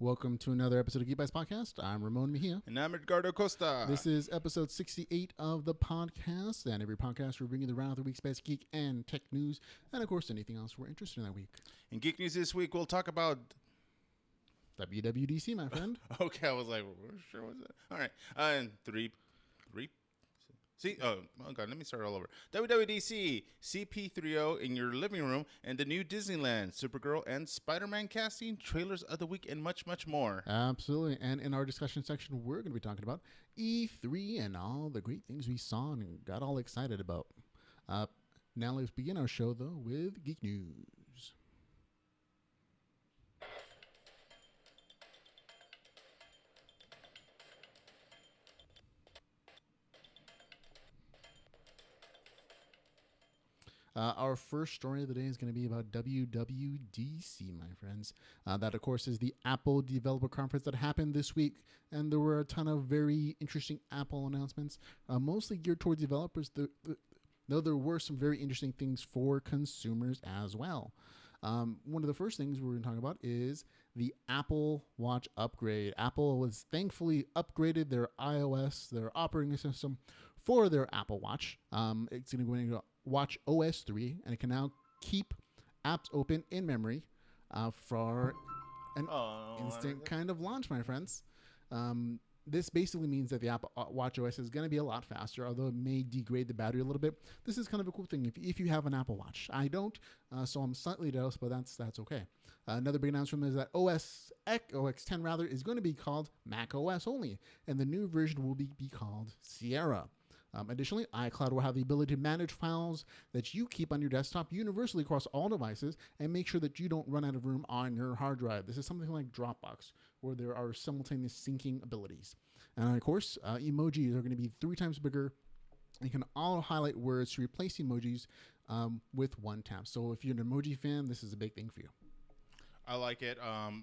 Welcome to another episode of Geek Bytes podcast. I'm Ramon Mejia. And I'm Edgar Acosta. This is episode 68 of the podcast. And every podcast, we're bringing the round of the week's best geek and tech news. And, of course, anything else we're interested in that week. In Geek News this week, we'll talk about WWDC, my friend. Okay, I was like, where sure was it? All right. And three. Oh God, let me start all over. WWDC, CP30 in your living room, and the new Disneyland, Supergirl and Spider Man casting, trailers of the week, and much, much more. Absolutely. And in our discussion section, we're going to be talking about E3 and all the great things we saw and got all excited about. Now let's begin our show, though, with Geek News. Our first story of the day is going to be about WWDC, my friends. That, of course, is the Apple Developer Conference that happened this week, and there were a ton of very interesting Apple announcements, mostly geared towards developers, though there were some very interesting things for consumers as well. One of the first things we're going to talk about is the Apple Watch upgrade. Apple was thankfully upgraded their iOS, their operating system, for their Apple Watch. It's going to go into Watch OS 3, and it can now keep apps open in memory for an instant kind of launch, my friends. This basically means that the Apple Watch OS is going to be a lot faster, although it may degrade the battery a little bit. This is kind of a cool thing if you have an Apple Watch. I don't, so I'm slightly jealous, but that's okay. Another big announcement is that OS X is going to be called Mac OS only, and the new version will be called Sierra. Additionally, iCloud will have the ability to manage files that you keep on your desktop universally across all devices and make sure that you don't run out of room on your hard drive. This is something like Dropbox, where there are simultaneous syncing abilities. And of course, emojis are going to be 3 times bigger. You can all highlight words to replace emojis with one tap. So if you're an emoji fan, this is a big thing for you. I like it.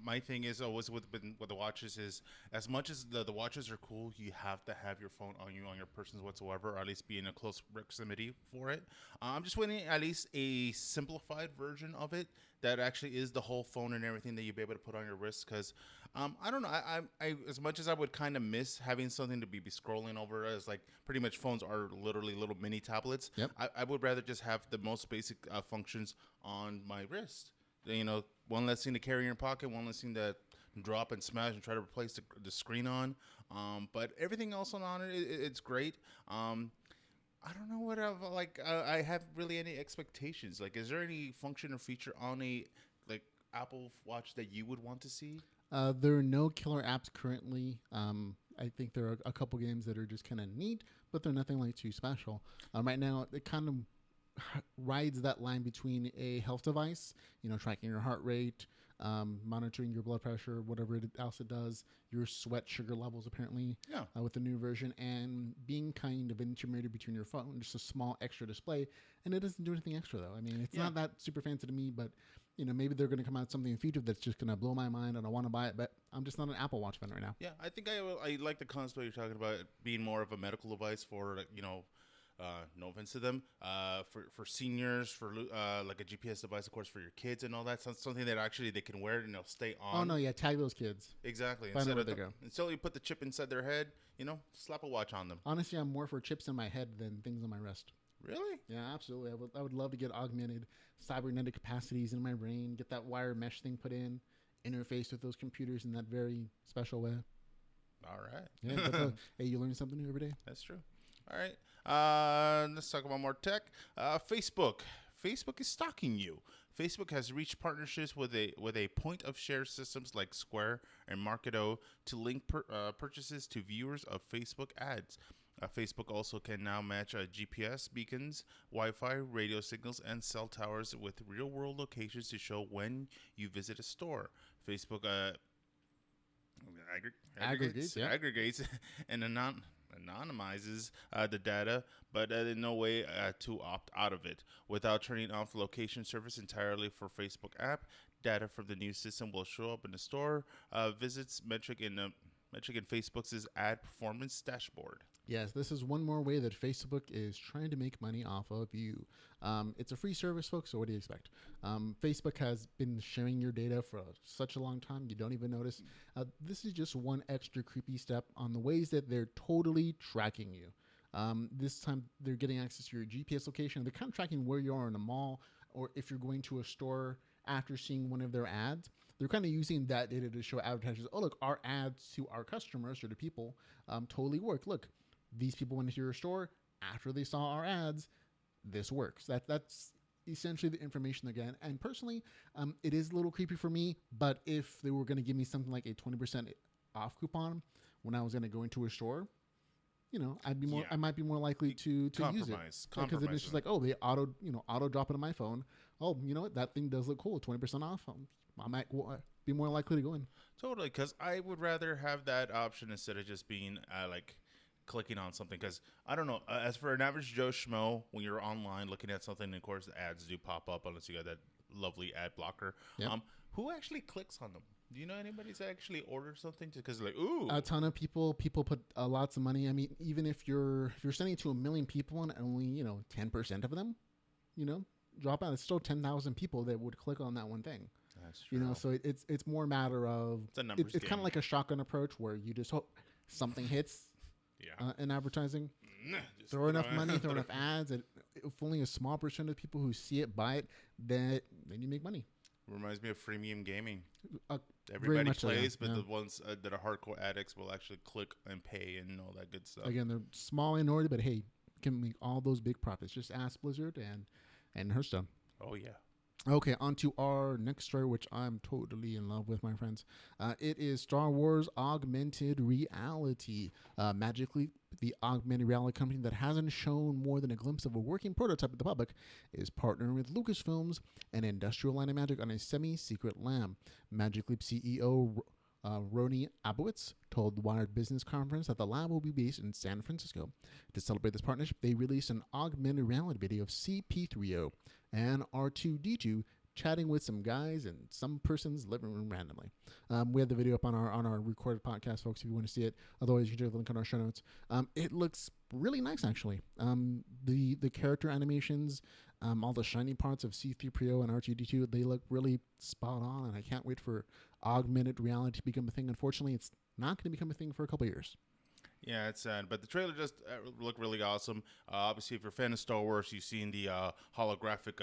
My thing is always with the watches is, as much as the watches are cool, you have to have your phone on you, on your persons whatsoever, or at least be in a close proximity for it. I'm just waiting at least a simplified version of it that actually is the whole phone and everything that you'll be able to put on your wrist. Because I don't know, I as much as I would kind of miss having something to be scrolling over, as like pretty much phones are literally little mini tablets. Yep. I would rather just have the most basic functions on my wrist. You know, one less thing to carry in your pocket, one less thing to drop and smash and try to replace the screen on. But everything else on it, it's great. I don't know what I have really any expectations. Like, is there any function or feature on a Apple Watch that you would want to see? There are no killer apps currently. I think there are a couple games that are just kind of neat, but they're nothing like too special. Right now, it kind of rides that line between a health device, tracking your heart rate, monitoring your blood pressure, whatever else it does, your sweat sugar levels apparently, with the new version, and being kind of intermediate between your phone, just a small extra display. And it doesn't do anything extra though. I mean, it's not that super fancy to me, but maybe they're going to come out with something in the future that's just going to blow my mind and I want to buy it, but I'm just not an Apple Watch fan right now. Yeah, I think I like the concept you're talking about, it being more of a medical device for, no offense to them, for seniors, for like a GPS device, of course, for your kids and all that. Something that actually they can wear and they'll stay on. Oh, no, yeah, tag those kids. Exactly. Until you put the chip inside their head, slap a watch on them. Honestly, I'm more for chips in my head than things on my wrist. Really? Yeah, absolutely. I would love to get augmented cybernetic capacities in my brain, get that wire mesh thing put in, interface with those computers in that very special way. All right. Yeah, but, hey, you learn something new every day. That's true. All right. Let's talk about more tech. Facebook. Facebook is stalking you. Facebook has reached partnerships with a point of share systems like Square and Marketo to link purchases to viewers of Facebook ads. Facebook also can now match GPS beacons, Wi-Fi, radio signals, and cell towers with real-world locations to show when you visit a store. Facebook aggregates and anonymizes the data, but in no way to opt out of it. Without turning off the location service entirely for Facebook app, data from the new system will show up in the store visits metric in Facebook's ad performance dashboard. Yes, this is one more way that Facebook is trying to make money off of you. It's a free service, folks, so what do you expect? Facebook has been sharing your data for such a long time, you don't even notice. This is just one extra creepy step on the ways that they're totally tracking you. This time, they're getting access to your GPS location. They're kind of tracking where you are in a mall, or if you're going to a store after seeing one of their ads. They're kind of using that data to show advertisers, oh, look, our ads to our customers or to people totally work. Look, these people went into your store after they saw our ads. This works. That's essentially the information they're getting. And personally, it is a little creepy for me. But if they were going to give me something like a 20% off coupon when I was going to go into a store, I'd be more. Yeah. I might be more likely to use it because it's just like, oh, they auto drop it on my phone. Oh, you know what? That thing does look cool. 20% off. I might be more likely to go in. Totally, because I would rather have that option instead of just being like clicking on something, because I don't know, as for an average Joe Schmo, when you're online looking at something, and of course the ads do pop up unless you got that lovely ad blocker. Yep. Who actually clicks on them? Do you know anybody's actually ordered something because like, ooh, a ton of people put lots of money. I mean, even if you're sending it to 1 million people and only 10% of them drop out, it's still 10,000 people that would click on that one thing. That's true. So it's more a matter of it's kind of like a shotgun approach where you just hope something hits. Yeah. In advertising, throw enough money, throw enough ads, and if only a small percent of people who see it buy it, then you make money. Reminds me of freemium gaming. Everybody plays, but the ones that are hardcore addicts will actually click and pay and all that good stuff. Again, they're small minority, but hey, can make all those big profits. Just ask Blizzard and Hearthstone. Oh yeah. Okay, on to our next story, which I'm totally in love with, my friends. It is Star Wars Augmented Reality. Magically, the augmented reality company that hasn't shown more than a glimpse of a working prototype to the public is partnering with Lucasfilms and Industrial Light and Magic on a semi-secret lab. Magic Leap CEO Roni Abowitz told the Wired Business Conference that the lab will be based in San Francisco. To celebrate this partnership, they released an augmented reality video of CP3O and R2D2 chatting with some guys in some person's living room randomly. We have the video up on our recorded podcast, folks, if you want to see it. Otherwise, you can check the link on our show notes. It looks really nice, actually. The character animations, all the shiny parts of C3PO and R2D2, they look really spot on, and I can't wait for augmented reality to become a thing. Unfortunately, it's not going to become a thing for a couple of years. Yeah, it's sad, but the trailer just looked really awesome. Obviously, if you're a fan of Star Wars, you've seen the holographic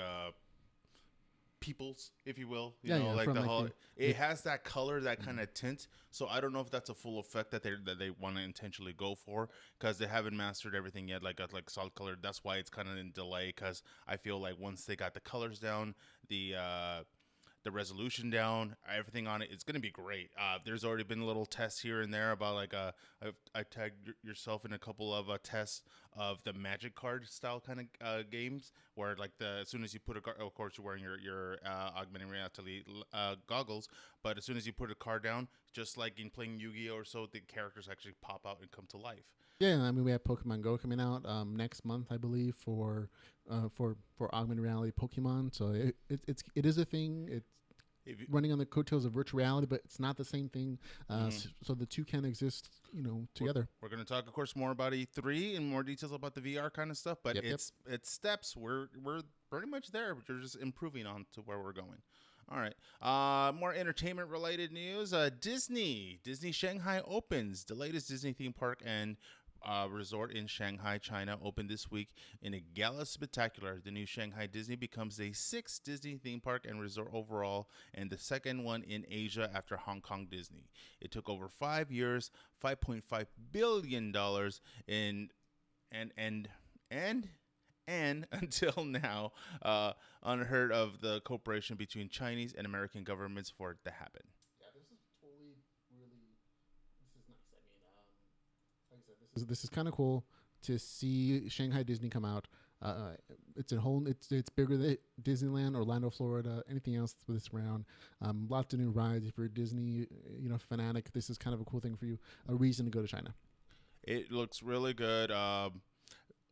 peoples, if you will. You know, like the it has that color, that kind of tint. So I don't know if that's a full effect that they want to intentionally go for, because they haven't mastered everything yet. Like solid color. That's why it's kind of in delay. Because I feel like once they got the colors down, the resolution down, everything on it, it's going to be great. There's already been little tests here and there about like I tagged yourself in a couple of tests of the magic card style kind of games where like as soon as you put a card, of course you're wearing your augmented reality goggles, but as soon as you put a card down, just like in playing Yu-Gi-Oh or so, the characters actually pop out and come to life. Yeah, I mean we have Pokemon Go coming out next month, I believe, for augmented reality Pokemon. So it is a thing. It's running on the coattails of virtual reality, but it's not the same thing. So the two can exist, together. We're going to talk, of course, more about E3 and more details about the VR kind of stuff. But it's steps. We're pretty much there. We're just improving on to where we're going. All right. More entertainment related news. Disney Shanghai opens. The latest Disney theme park and resort in Shanghai, China, opened this week in a gala spectacular. The new Shanghai Disney becomes the 6th Disney theme park and resort overall, and the second one in Asia after Hong Kong Disney. It took over 5 years, $5.5 billion, and until now, unheard of the cooperation between Chinese and American governments for it to happen. This is kind of cool to see Shanghai Disney come out. It's bigger than Disneyland, Orlando, Florida, anything else that's around. Lots of new rides. If you're a Disney, fanatic, this is kind of a cool thing for you. A reason to go to China. It looks really good,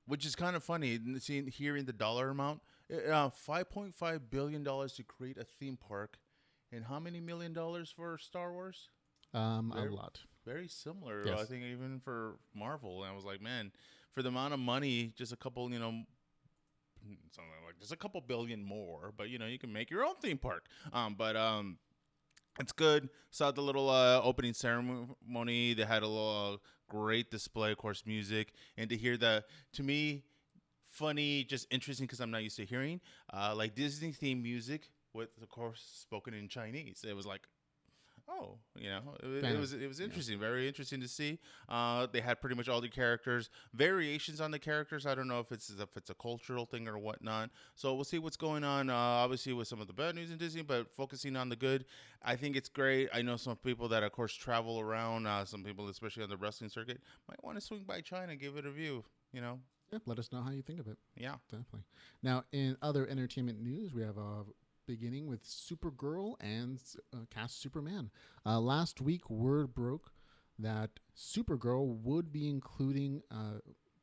which is kind of funny. Hearing the dollar amount, $5.5 billion to create a theme park, and how many $1 million for Star Wars? A lot. very similar. Yes. I think even for Marvel, and I was like, man, for the amount of money, just a couple, something like just a couple billion more, but you can make your own theme park. But it's good. Saw the little opening ceremony. They had a little great display, of course, music, and to hear the, to me, funny, just interesting because I'm not used to hearing like Disney theme music with, of course, spoken in Chinese. It was like, oh, it was interesting, very interesting to see. They had pretty much all the characters, variations on the characters. I don't know if it's a cultural thing or whatnot. So we'll see what's going on. Obviously, with some of the bad news in Disney, but focusing on the good, I think it's great. I know some people that, of course, travel around. Some people, especially on the wrestling circuit, might want to swing by China, give it a view. Yeah, let us know how you think of it. Yeah, definitely. Now, in other entertainment news, we have beginning with Supergirl and cast Superman. Last week, word broke that Supergirl would be including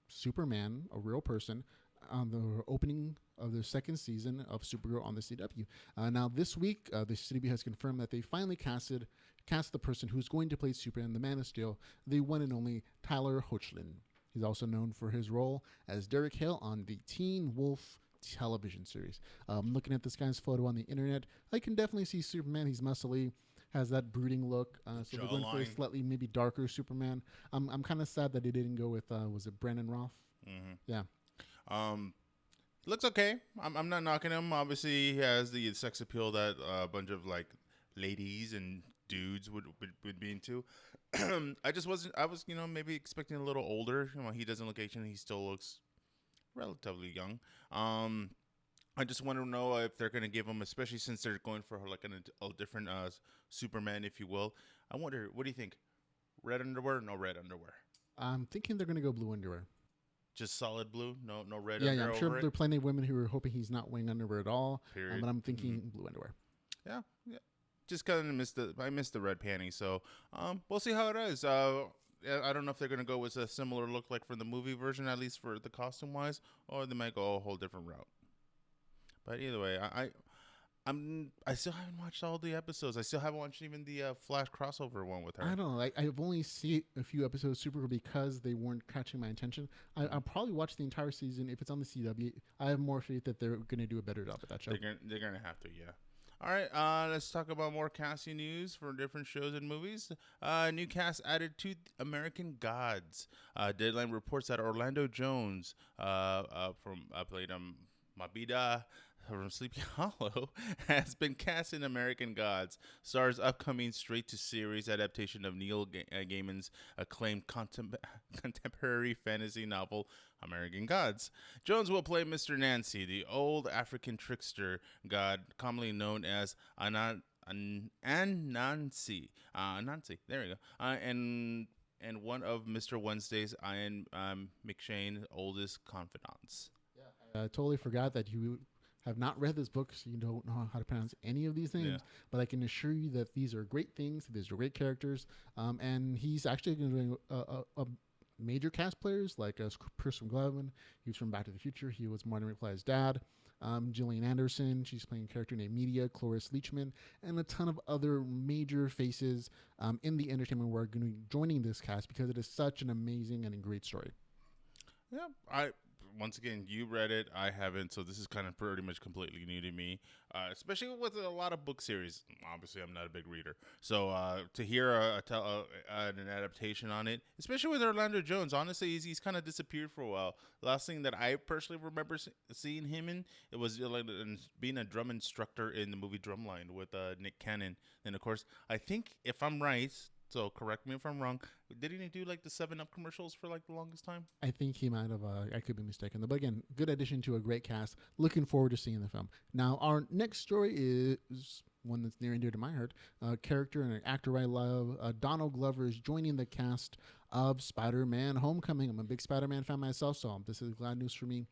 Superman, a real person, on the opening of the second season of Supergirl on the CW. Now, this week, the CW has confirmed that they finally cast the person who's going to play Superman, the Man of Steel, the one and only Tyler Hoechlin. He's also known for his role as Derek Hale on the Teen Wolf television series. Looking at this guy's photo on the internet, I can definitely see Superman. He's muscly, has that brooding look. So they're going for a slightly maybe darker Superman. I'm kind of sad that they didn't go with was it Brandon Roth? Mm-hmm. Yeah. Looks okay. I'm not knocking him. Obviously, he has the sex appeal that a bunch of like ladies and dudes would be into. I was maybe expecting a little older. He doesn't look Asian. He still looks relatively young. I just want to know if they're going to give him, especially since they're going for like a different Superman, if you will. I wonder, what do you think? Red underwear? No red underwear. I'm thinking they're going to go blue underwear. Just solid blue? No red underwear? Yeah, I'm sure there are plenty of women who are hoping he's not wearing underwear at all. Period. But I'm thinking blue underwear. Yeah. Just kind of missed the red panties. So we'll see how it is. I don't know if they're going to go with a similar look like from the movie version, at least for the costume wise, or they might go a whole different route. But either way, I still haven't watched all the episodes. I still haven't watched even the Flash crossover one with her. I don't know. I've only seen a few episodes of Supergirl because they weren't catching my attention. I'll probably watch the entire season if it's on the CW. I have more faith that they're going to do a better job at that show. They're going to have to, yeah. All right, let's talk about more casting news for different shows and movies. New cast added to American Gods. Deadline reports that Orlando Jones, played Mejia from Sleepy Hollow, has been cast in American Gods, stars upcoming straight-to-series adaptation of Neil Gaiman's acclaimed contemporary fantasy novel, American Gods. Jones will play Mr. Nancy, the old African trickster god commonly known as Anansi. Nancy, there we go. And one of Mr. Wednesday's Ian McShane's oldest confidants. Yeah, I totally forgot that you have not read this book, so you don't know how to pronounce any of these names. Yeah. But I can assure you that these are great things. These are great characters. And he's actually going to do a major cast players like Kirsten Glavin. He's from Back to the Future. He was Martin McFly's dad. Gillian Anderson. She's playing a character named Mejia, Cloris Leachman, and a ton of other major faces in the entertainment world going to be joining this cast because it is such an amazing and great story. Yeah, once again, you read it. I haven't, so this is kind of pretty much completely new to me, especially with a lot of book series. Obviously, I'm not a big reader. So to hear an adaptation on it, especially with Orlando Jones, honestly, he's kind of disappeared for a while. The last thing that I personally remember seeing him in, it was like being a drum instructor in the movie Drumline with Nick Cannon. And, of course, I think, if I'm right, so correct me if I'm wrong, didn't he do like the 7-Up commercials for like the longest time? I think he might have. I could be mistaken. But again, good addition to a great cast. Looking forward to seeing the film. Now, our next story is one that's near and dear to my heart. A character and an actor I love. Donald Glover is joining the cast of Spider-Man Homecoming. I'm a big Spider-Man fan myself, so this is glad news for me.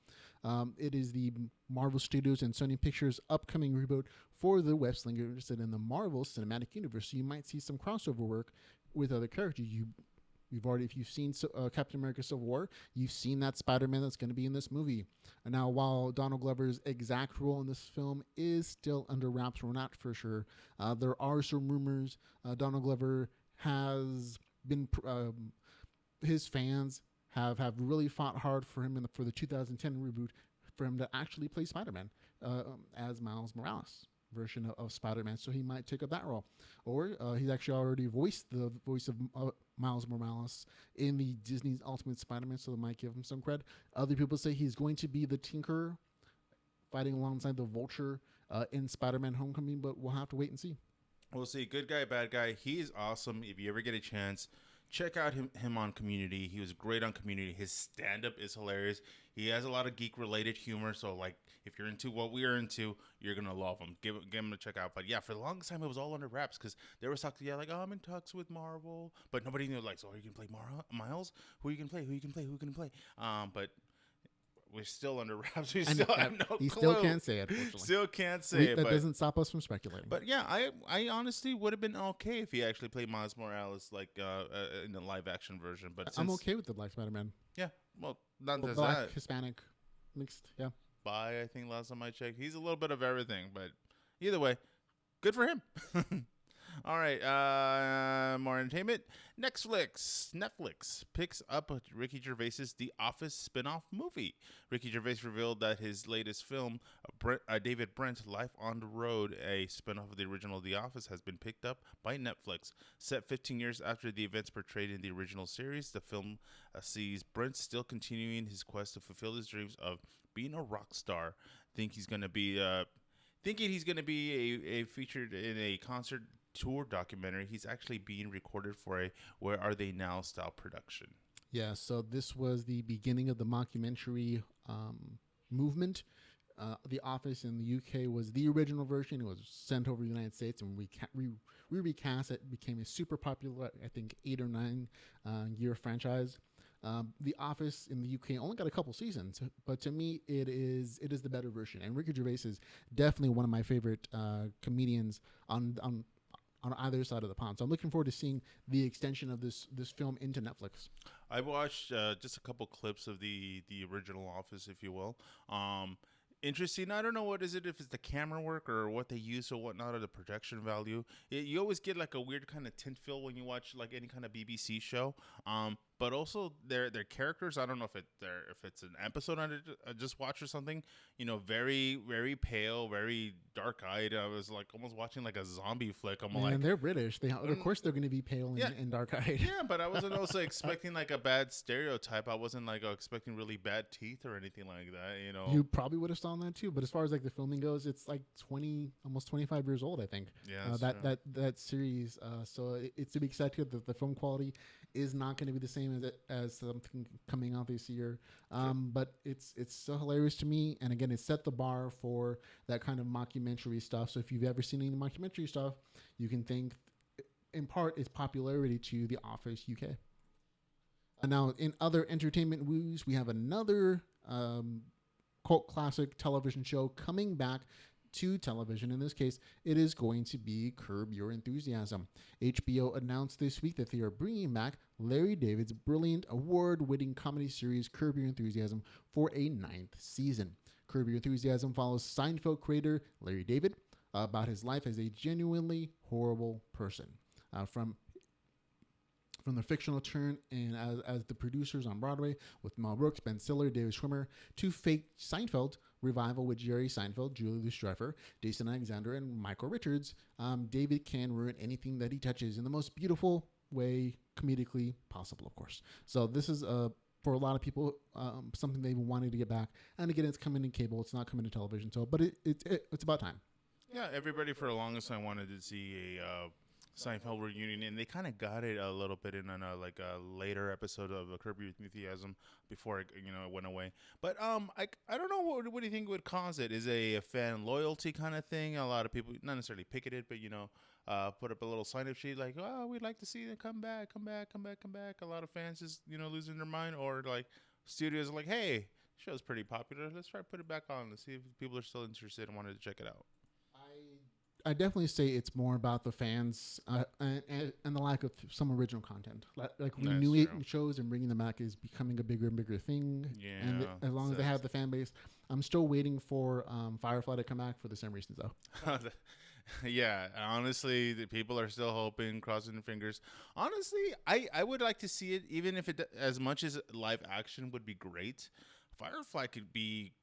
It is the Marvel Studios and Sony Pictures upcoming reboot for the web slinger interested in the Marvel Cinematic Universe. So you might see some crossover work with other characters. If you've seen Captain America Civil War, you've seen that Spider-Man that's going to be in this movie. And now, while Donald Glover's exact role in this film is still under wraps, we're not for sure. There are some rumors Donald Glover has been his fans have really fought hard for him for the 2010 reboot for him to actually play Spider-Man as Miles Morales version of Spider-Man, so he might take up that role. Or he's actually already voiced the voice of Miles Morales in the Disney's Ultimate Spider-Man, so that might give him some cred. Other people say he's going to be the Tinker fighting alongside the Vulture in Spider-Man Homecoming, but we'll have to wait and see. We'll see. Good guy, bad guy. He is awesome. If you ever get a chance, check out him on Community. He was great on Community. His stand-up is hilarious. He has a lot of geek-related humor, so like if you're into what we are into, you're gonna love him. Give him a check out. But yeah, for the longest time, it was all under wraps because there was talk, like, oh, I'm in talks with Marvel, but nobody knew, like, so are you gonna play Miles? Who are you gonna play? Who you can play? Who can play? But we're still under wraps. We still have no clue. He still can't say it, unfortunately. Still can't say it. That doesn't stop us from speculating. But yeah, I honestly would have been okay if he actually played Miles Morales like in the live action version. But I'm okay with the Black Spider-Man. Yeah, well, not just Black, that. Hispanic, mixed. Yeah. Bi, I think last time I checked, he's a little bit of everything. But either way, good for him. All right, more entertainment. Netflix picks up Ricky Gervais's The Office spinoff movie. Ricky Gervais revealed that his latest film, David Brent, Life on the Road, a spinoff of the original The Office, has been picked up by Netflix. Set 15 years after the events portrayed in the original series, the film sees Brent still continuing his quest to fulfill his dreams of being a rock star. Thinking he's going to be a featured in a concert tour documentary. He's actually being recorded for a Where Are They Now style production. Yeah, so this was the beginning of the mockumentary movement. The Office in the UK was the original version. It was sent over to the United States and we recast it. Became a super popular, I think, 8 or 9 year franchise. The Office in the UK only got a couple seasons, but to me, it is the better version. And Ricky Gervais is definitely one of my favorite comedians on either side of the pond. So I'm looking forward to seeing the extension of this film into Netflix. I watched just a couple clips of the original Office, if you will. Interesting. I don't know what is it, if it's the camera work or what they use or whatnot, or the projection value. You always get like a weird kind of tint feel when you watch like any kind of BBC show. But also their characters. I don't know if it's an episode I just watched or something. You know, very very pale, very dark eyed. I was like almost watching like a zombie flick. And they're British. Of course they're going to be pale and dark eyed. Yeah, but I wasn't also expecting like a bad stereotype. I wasn't like expecting really bad teeth or anything like that. You know, you probably would have saw that too. But as far as like the filming goes, it's like almost 25 years old, I think. Yeah, that series. So it's to be expected that the film quality is not going to be the same as something coming out this year. But it's so hilarious to me. And again, it set the bar for that kind of mockumentary stuff. So if you've ever seen any mockumentary stuff, you can thank in part its popularity to The Office UK. Now, in other entertainment news, we have another cult classic television show coming back to television. In this case, it is going to be Curb Your Enthusiasm. HBO announced this week that they are bringing back Larry David's brilliant award-winning comedy series Curb Your Enthusiasm for a 9th season. Curb Your Enthusiasm follows Seinfeld creator Larry David about his life as a genuinely horrible person. From the fictional turn and as the producers on Broadway with Mel Brooks, Ben Stiller, David Schwimmer, to fake Seinfeld revival with Jerry Seinfeld, Julie Louis-Dreyfus, Jason Alexander, and Michael Richards, David can ruin anything that he touches in the most beautiful way, comedically possible, of course. So this is for a lot of people something they've been wanting to get back. And again, it's coming in cable. It's not coming to television. So, but it's about time. Yeah, everybody for the longest time wanted to see a Seinfeld reunion, and they kind of got it a little bit in a later episode of Curb Your Enthusiasm before it went away. But I don't know what do you think would cause it? Is a fan loyalty kind of thing? A lot of people not necessarily picketed, but put up a little sign up sheet like, oh, we'd like to see them come back. A lot of fans just losing their mind, or like studios are like, hey, show's pretty popular. Let's try to put it back on to see if people are still interested and wanted to check it out. I definitely say it's more about the fans and the lack of some original content. Like renewing shows and bringing them back is becoming a bigger and bigger thing. Yeah, and as long as they have the fan base, I'm still waiting for Firefly to come back for the same reasons, though. Yeah, honestly, the people are still hoping, crossing their fingers. Honestly, I would like to see it, even if as much as live action would be great. Firefly could be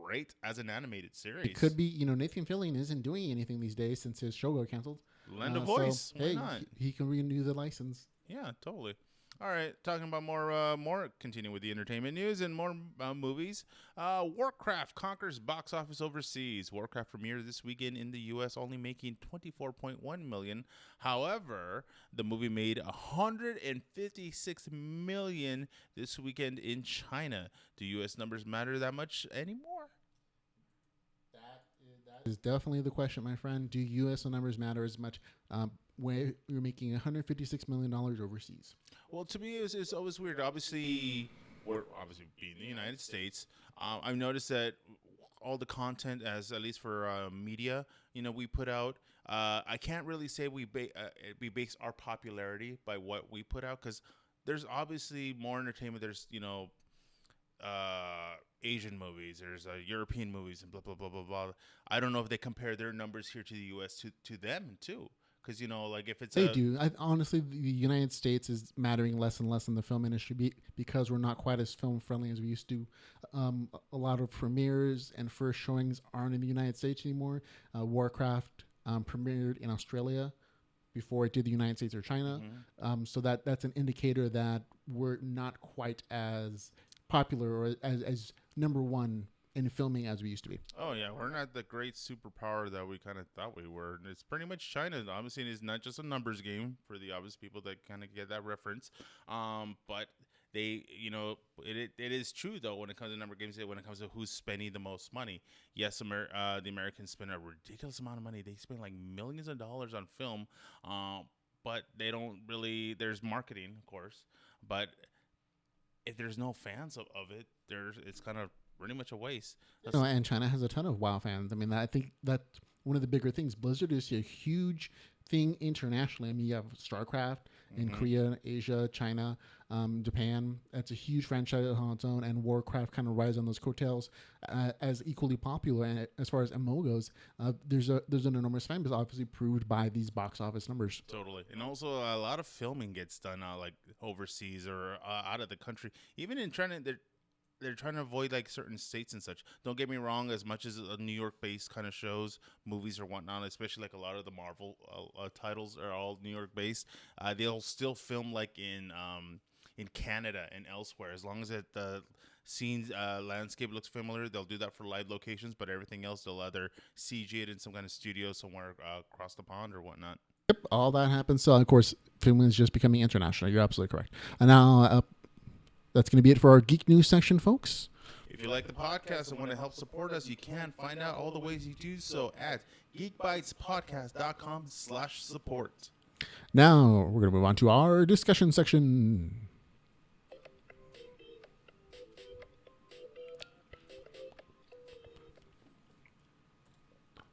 great as an animated It could series. be, Nathan Fillion isn't doing anything these days since his show got canceled. Lend a So voice. Why hey, not? he can renew the license. Yeah, totally. All right, talking about more. Continuing with the entertainment news and more movies. Warcraft conquers box office overseas. Warcraft premiered this weekend in the U.S., only making 24.1 million. However, the movie made 156 million this weekend in China. Do U.S. numbers matter that much anymore? That is definitely the question, my friend. Do U.S. numbers matter as much when you're making $156 million overseas? Well, to me, it's always weird. Obviously, we're obviously being the United States. I've noticed that all the content, as at least for media, we put out. I can't really say we base our popularity by what we put out because there's obviously more entertainment. There's Asian movies. There's European movies and blah blah blah blah blah. I don't know if they compare their numbers here to the U.S. to them too. Because like if it's They do. Honestly, the United States is mattering less and less in the film industry because we're not quite as film friendly as we used to. A lot of premieres and first showings aren't in the United States anymore. Warcraft premiered in Australia before it did the United States or China. So that's an indicator that we're not quite as popular or as number one in filming as we used to be. Oh yeah, we're not the great superpower that we kind of thought we were. And it's pretty much China. Obviously, it's not just a numbers game for the obvious people that kind of get that reference. But they, it is true though when it comes to number games. When it comes to who's spending the most money, yes, the Americans spend a ridiculous amount of money. They spend like millions of dollars on film, but they don't really. There's marketing, of course, but if there's no fans of it, it's kind of pretty much a waste. And China has a ton of WoW fans. I mean, I think that's one of the bigger things. Blizzard is a huge thing internationally. I mean, you have StarCraft in Korea, Asia, China, Japan. That's a huge franchise on its own, and Warcraft kind of rides on those coattails as equally popular. And as far as MMO goes, there's an enormous fan base, obviously proved by these box office numbers. Totally, and also a lot of filming gets done like overseas or out of the country. Even in China, they're trying to avoid like certain states and such. Don't get me wrong, as much as New York based kind of shows, movies or whatnot, especially like a lot of the Marvel titles are all New York based. They'll still film like in Canada and elsewhere, as long as the scenes landscape looks familiar. They'll do that for live locations, but everything else they'll either CG it in some kind of studio somewhere across the pond or whatnot. Yep, all that happens. So of course, filming is just becoming international. You're absolutely correct. And now that's going to be it for our Geek News section, folks. If you like the podcast and want to help support us, you can find out all the ways you do so at geekbytespodcast.com/support. Now we're going to move on to our discussion section.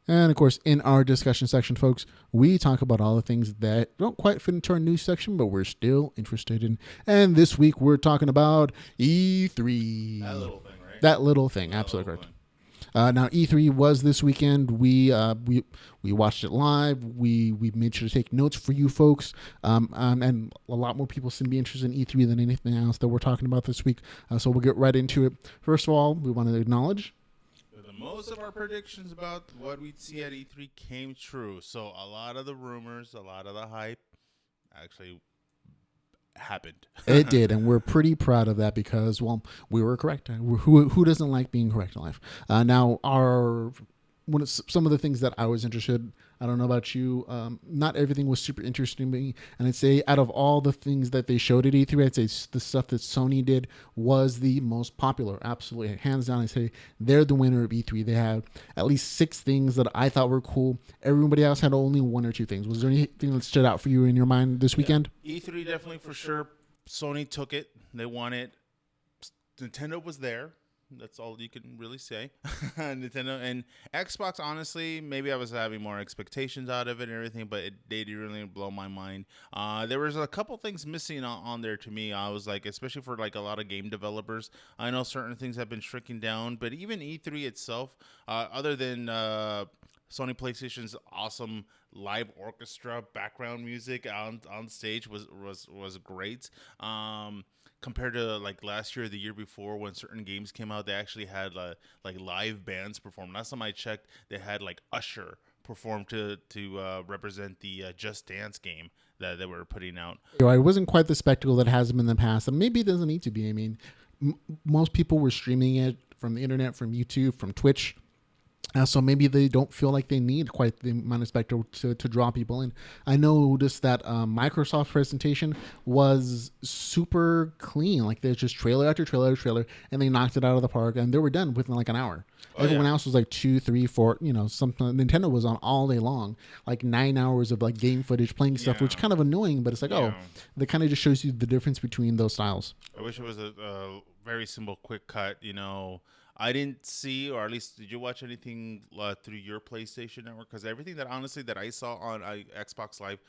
And of course, in our discussion section, folks, we talk about all the things that don't quite fit into our news section, but we're still interested in. And this week, we're talking about E3. That little thing, right? That little thing, absolutely correct. Now, E3 was this weekend. We watched it live. We made sure to take notes for you folks. And a lot more people seem to be interested in E3 than anything else that we're talking about this week. So we'll get right into it. First of all, we want to acknowledge most of our predictions about what we'd see at E3 came true. So a lot of the rumors, a lot of the hype actually happened. It did, and we're pretty proud of that because, well, we were correct. Who doesn't like being correct in life? Now, some of the things that I was interested, I don't know about you, not everything was super interesting to me. And I'd say out of all the things that they showed at E3, I'd say the stuff that Sony did was the most popular. Absolutely. Hands down, I say they're the winner of E3. They had at least 6 things that I thought were cool. Everybody else had only 1 or 2 things. Was there anything that stood out for you in your mind this weekend? E3 definitely for sure. Sony took it. They won it. Nintendo was there. That's all you can really say. Nintendo and Xbox, honestly, maybe I was having more expectations out of it and everything, but they didn't really blow my mind. There was a couple things missing on there to me. I was like, especially for like a lot of game developers, I know certain things have been shrinking down, but even E3 itself, other than Sony PlayStation's awesome live orchestra background music on stage was great. Compared to like last year or the year before when certain games came out, they actually had like live bands perform. Last time I checked, they had like Usher perform to represent the Just Dance game that they were putting out. It wasn't quite the spectacle that has been in the past, and maybe it doesn't need to be. I mean, most people were streaming it from the internet, from YouTube, from Twitch. So maybe they don't feel like they need quite the amount of spectacle to draw people in. I noticed that Microsoft's presentation was super clean. Like there's just trailer after trailer after trailer, and they knocked it out of the park, and they were done within like an hour. Everyone else was like 2, 3, 4. Something. Nintendo was on all day long, like 9 hours of like game footage, playing stuff, which is kind of annoying. But it's like, that kind of just shows you the difference between those styles. I wish it was a very simple, quick cut. I didn't see, or at least did you watch anything through your PlayStation network? Because everything that I saw on Xbox Live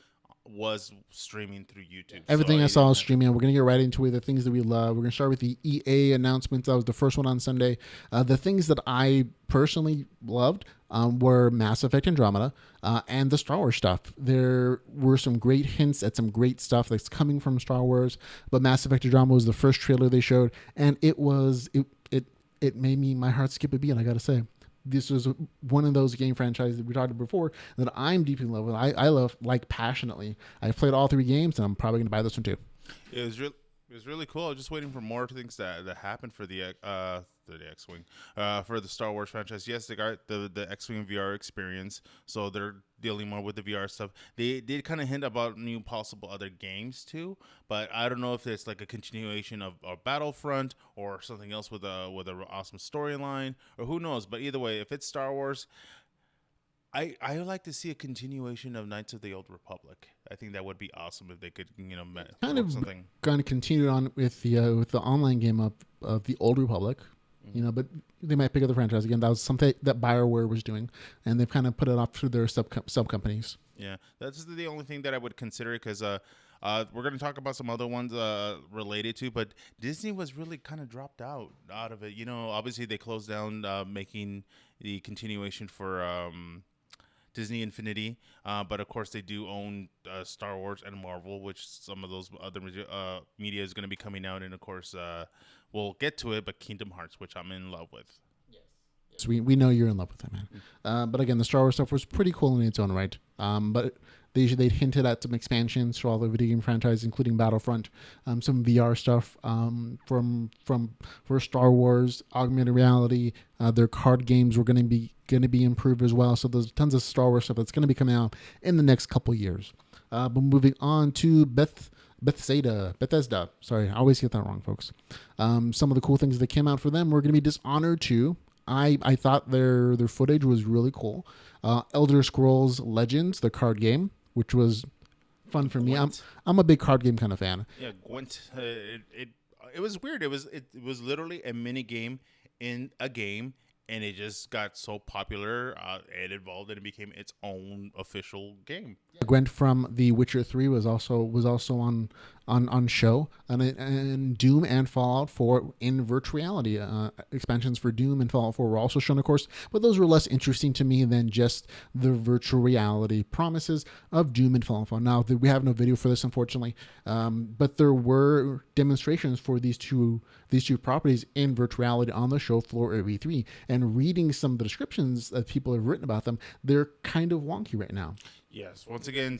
was streaming through YouTube. Everything I saw was streaming. We're going to get right into it. The things that we love. We're going to start with the EA announcements. That was the first one on Sunday. The things that I personally loved were Mass Effect Andromeda and the Star Wars stuff. There were some great hints at some great stuff that's coming from Star Wars. But Mass Effect Andromeda was the first trailer they showed, and it made my heart skip a beat. I got to say. This was one of those game franchises that we talked about before that I'm deeply in love with. I love like passionately. I've played all 3 games, and I'm probably going to buy this one too. It was really cool. I was just waiting for more things that happened for the XWing, for the Star Wars franchise. Yes, they got the XWing VR experience, so they're dealing more with the VR stuff. They did kind of hint about new possible other games too, but I don't know if it's like a continuation of Battlefront or something else with a awesome storyline, or who knows. But either way, if it's Star Wars, I would like to see a continuation of Knights of the Old Republic. I think that would be awesome if they could, kind of something. Going to continue on with the online game of the Old Republic, but they might pick up the franchise again. That was something that BioWare was doing, and they've kind of put it off to their sub companies. Yeah, that's the only thing that I would consider, because we're going to talk about some other ones related to, but Disney was really kind of dropped out of it. Obviously they closed down making the continuation for Disney Infinity, but of course they do own Star Wars and Marvel, which some of those other media is going to be coming out, and of course we'll get to it, but Kingdom Hearts, which I'm in love with. So we know you're in love with that, man. But again, the Star Wars stuff was pretty cool in its own right. But they'd hinted at some expansions for all the video game franchises, including Battlefront, some VR stuff for Star Wars, augmented reality. Their card games were going to be improved as well. So there's tons of Star Wars stuff that's going to be coming out in the next couple years. But moving on to Bethesda. Sorry, I always get that wrong, folks. Some of the cool things that came out for them were going to be Dishonored 2. I thought their footage was really cool. Elder Scrolls Legends, the card game, which was fun for me. I'm a big card game kind of fan. Yeah, Gwent. It was weird. It was literally a mini game in a game, and it just got so popular. It evolved and it became its own official game. Gwent from The Witcher 3 was also on show, and Doom and Fallout 4 in virtual reality expansions for Doom and Fallout 4 were also shown, of course, but those were less interesting to me than just the virtual reality promises of Doom and Fallout 4. Now, we have no video for this, unfortunately, but there were demonstrations for these two properties in virtual reality on the show floor at E3, and reading some of the descriptions that people have written about them, they're kind of wonky right now. Yes, once again,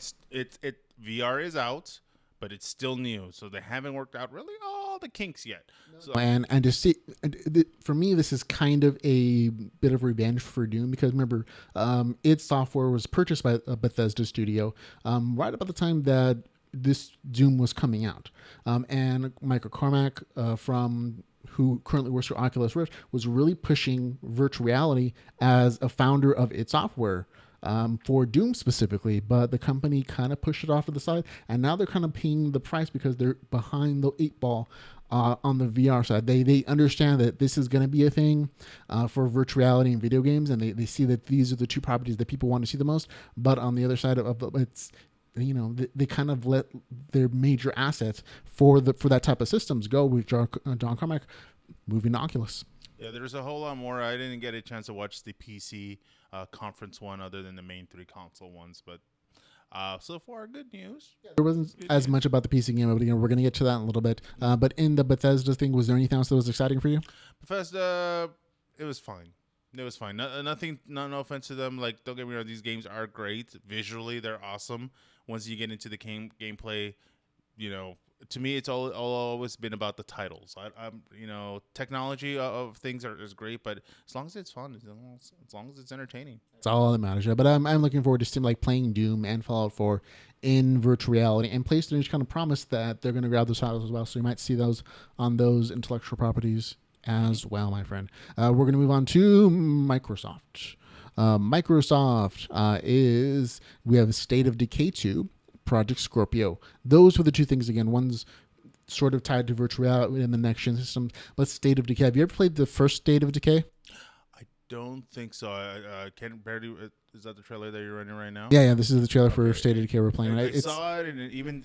VR is out, but it's still new, so they haven't worked out really all the kinks yet. So. And to see, for me, this is kind of a bit of revenge for Doom, because remember, id Software was purchased by a Bethesda studio right about the time that this Doom was coming out, and Michael Cormack who currently works for Oculus Rift, was really pushing virtual reality as a founder of id Software. For Doom specifically, but the company kind of pushed it off to the side, and now they're kind of paying the price because they're behind the 8 ball on the VR side. They understand that this is going to be a thing for virtual reality and video games, and they see that these are the two properties that people want to see the most. But on the other side of it's, they kind of let their major assets for that type of systems go with John Carmack moving to Oculus. Yeah, there's a whole lot more. I didn't get a chance to watch the PC conference one other than the main three console ones, but so far, good news. There wasn't Good as news. much about the PC game, but again, we're going to get to that in a little bit. But in the Bethesda thing, was there anything else that was exciting for you? Bethesda, it was fine. It was fine. Nothing. No offense to them. Like, don't get me wrong. These games are great visually. They're awesome. Once you get into the gameplay, to me, it's all always been about the titles. I'm technology of things is great, but as long as it's fun, as long as it's entertaining, It's all that matters. Yeah. But I'm looking forward to like playing Doom and Fallout 4 in virtual reality. And PlayStation's kind of promised that they're going to grab those titles as well. So you might see those on those intellectual properties as well, my friend. We're going to move on to Microsoft. We have State of Decay 2, Project Scorpio. Those were the two things again. One's sort of tied to virtual reality in the next gen system, but State of Decay. Have you ever played the first State of Decay? I don't think so. I can't barely. Is that the trailer that you're running right now? Yeah. This is the trailer for State of Decay we're playing. I saw it, and even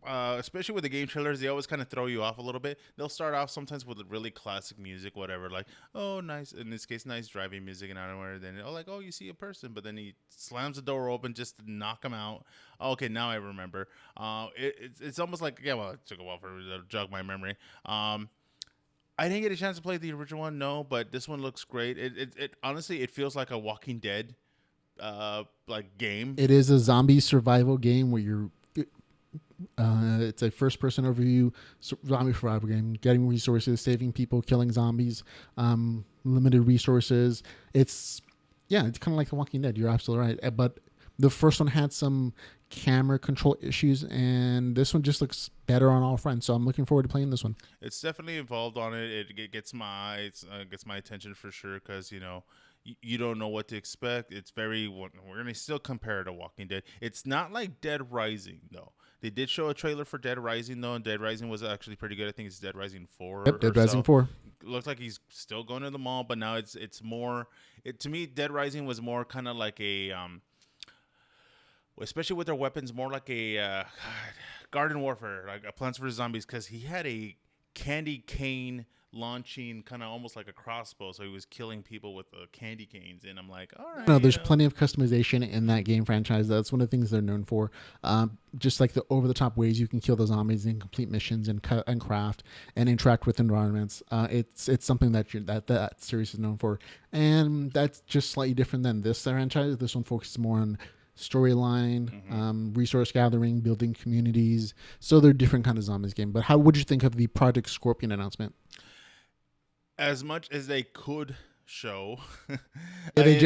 especially with the game trailers, they always kind of throw you off a little bit. They'll start off sometimes with really classic music, whatever, like, oh, nice, in this case, nice driving music, and I don't know, then you see a person, but then he slams the door open just to knock him out. Okay, now I remember. It's almost like, yeah, well, it took a while for to jog my memory. I didn't get a chance to play the original one, no, but this one looks great. It honestly, it feels like a Walking Dead like game. It is a zombie survival game where you're it's a first-person overview zombie survival game, getting resources, saving people, killing zombies, limited resources. It's kind of like The Walking Dead. You're absolutely right. But the first one had some camera control issues, and this one just looks better on all fronts. So I'm looking forward to playing this one. It's definitely involved on it. It gets my attention for sure because you don't know what to expect. It's we're gonna still compare it to Walking Dead. It's not like Dead Rising though. They did show a trailer for Dead Rising though, and Dead Rising was actually pretty good. I think it's Dead Rising 4. Yep, Dead Rising 4. It looks like he's still going to the mall, but now it's more. To me, Dead Rising was more kind of like a especially with their weapons, more like a garden warfare, like a Plants vs Zombies, because he had a candy cane launching, kind of almost like a crossbow, so he was killing people with candy canes, and I'm like, all right. No, there's plenty of customization in that game franchise. That's one of the things they're known for. Just like the over-the-top ways you can kill the zombies and complete missions and craft and interact with environments. It's something that series is known for, and that's just slightly different than this franchise. This one focuses more on storyline, resource gathering, building communities. So they're different kind of zombies game. But how would you think of the Project Scorpion announcement? As much as they could show, they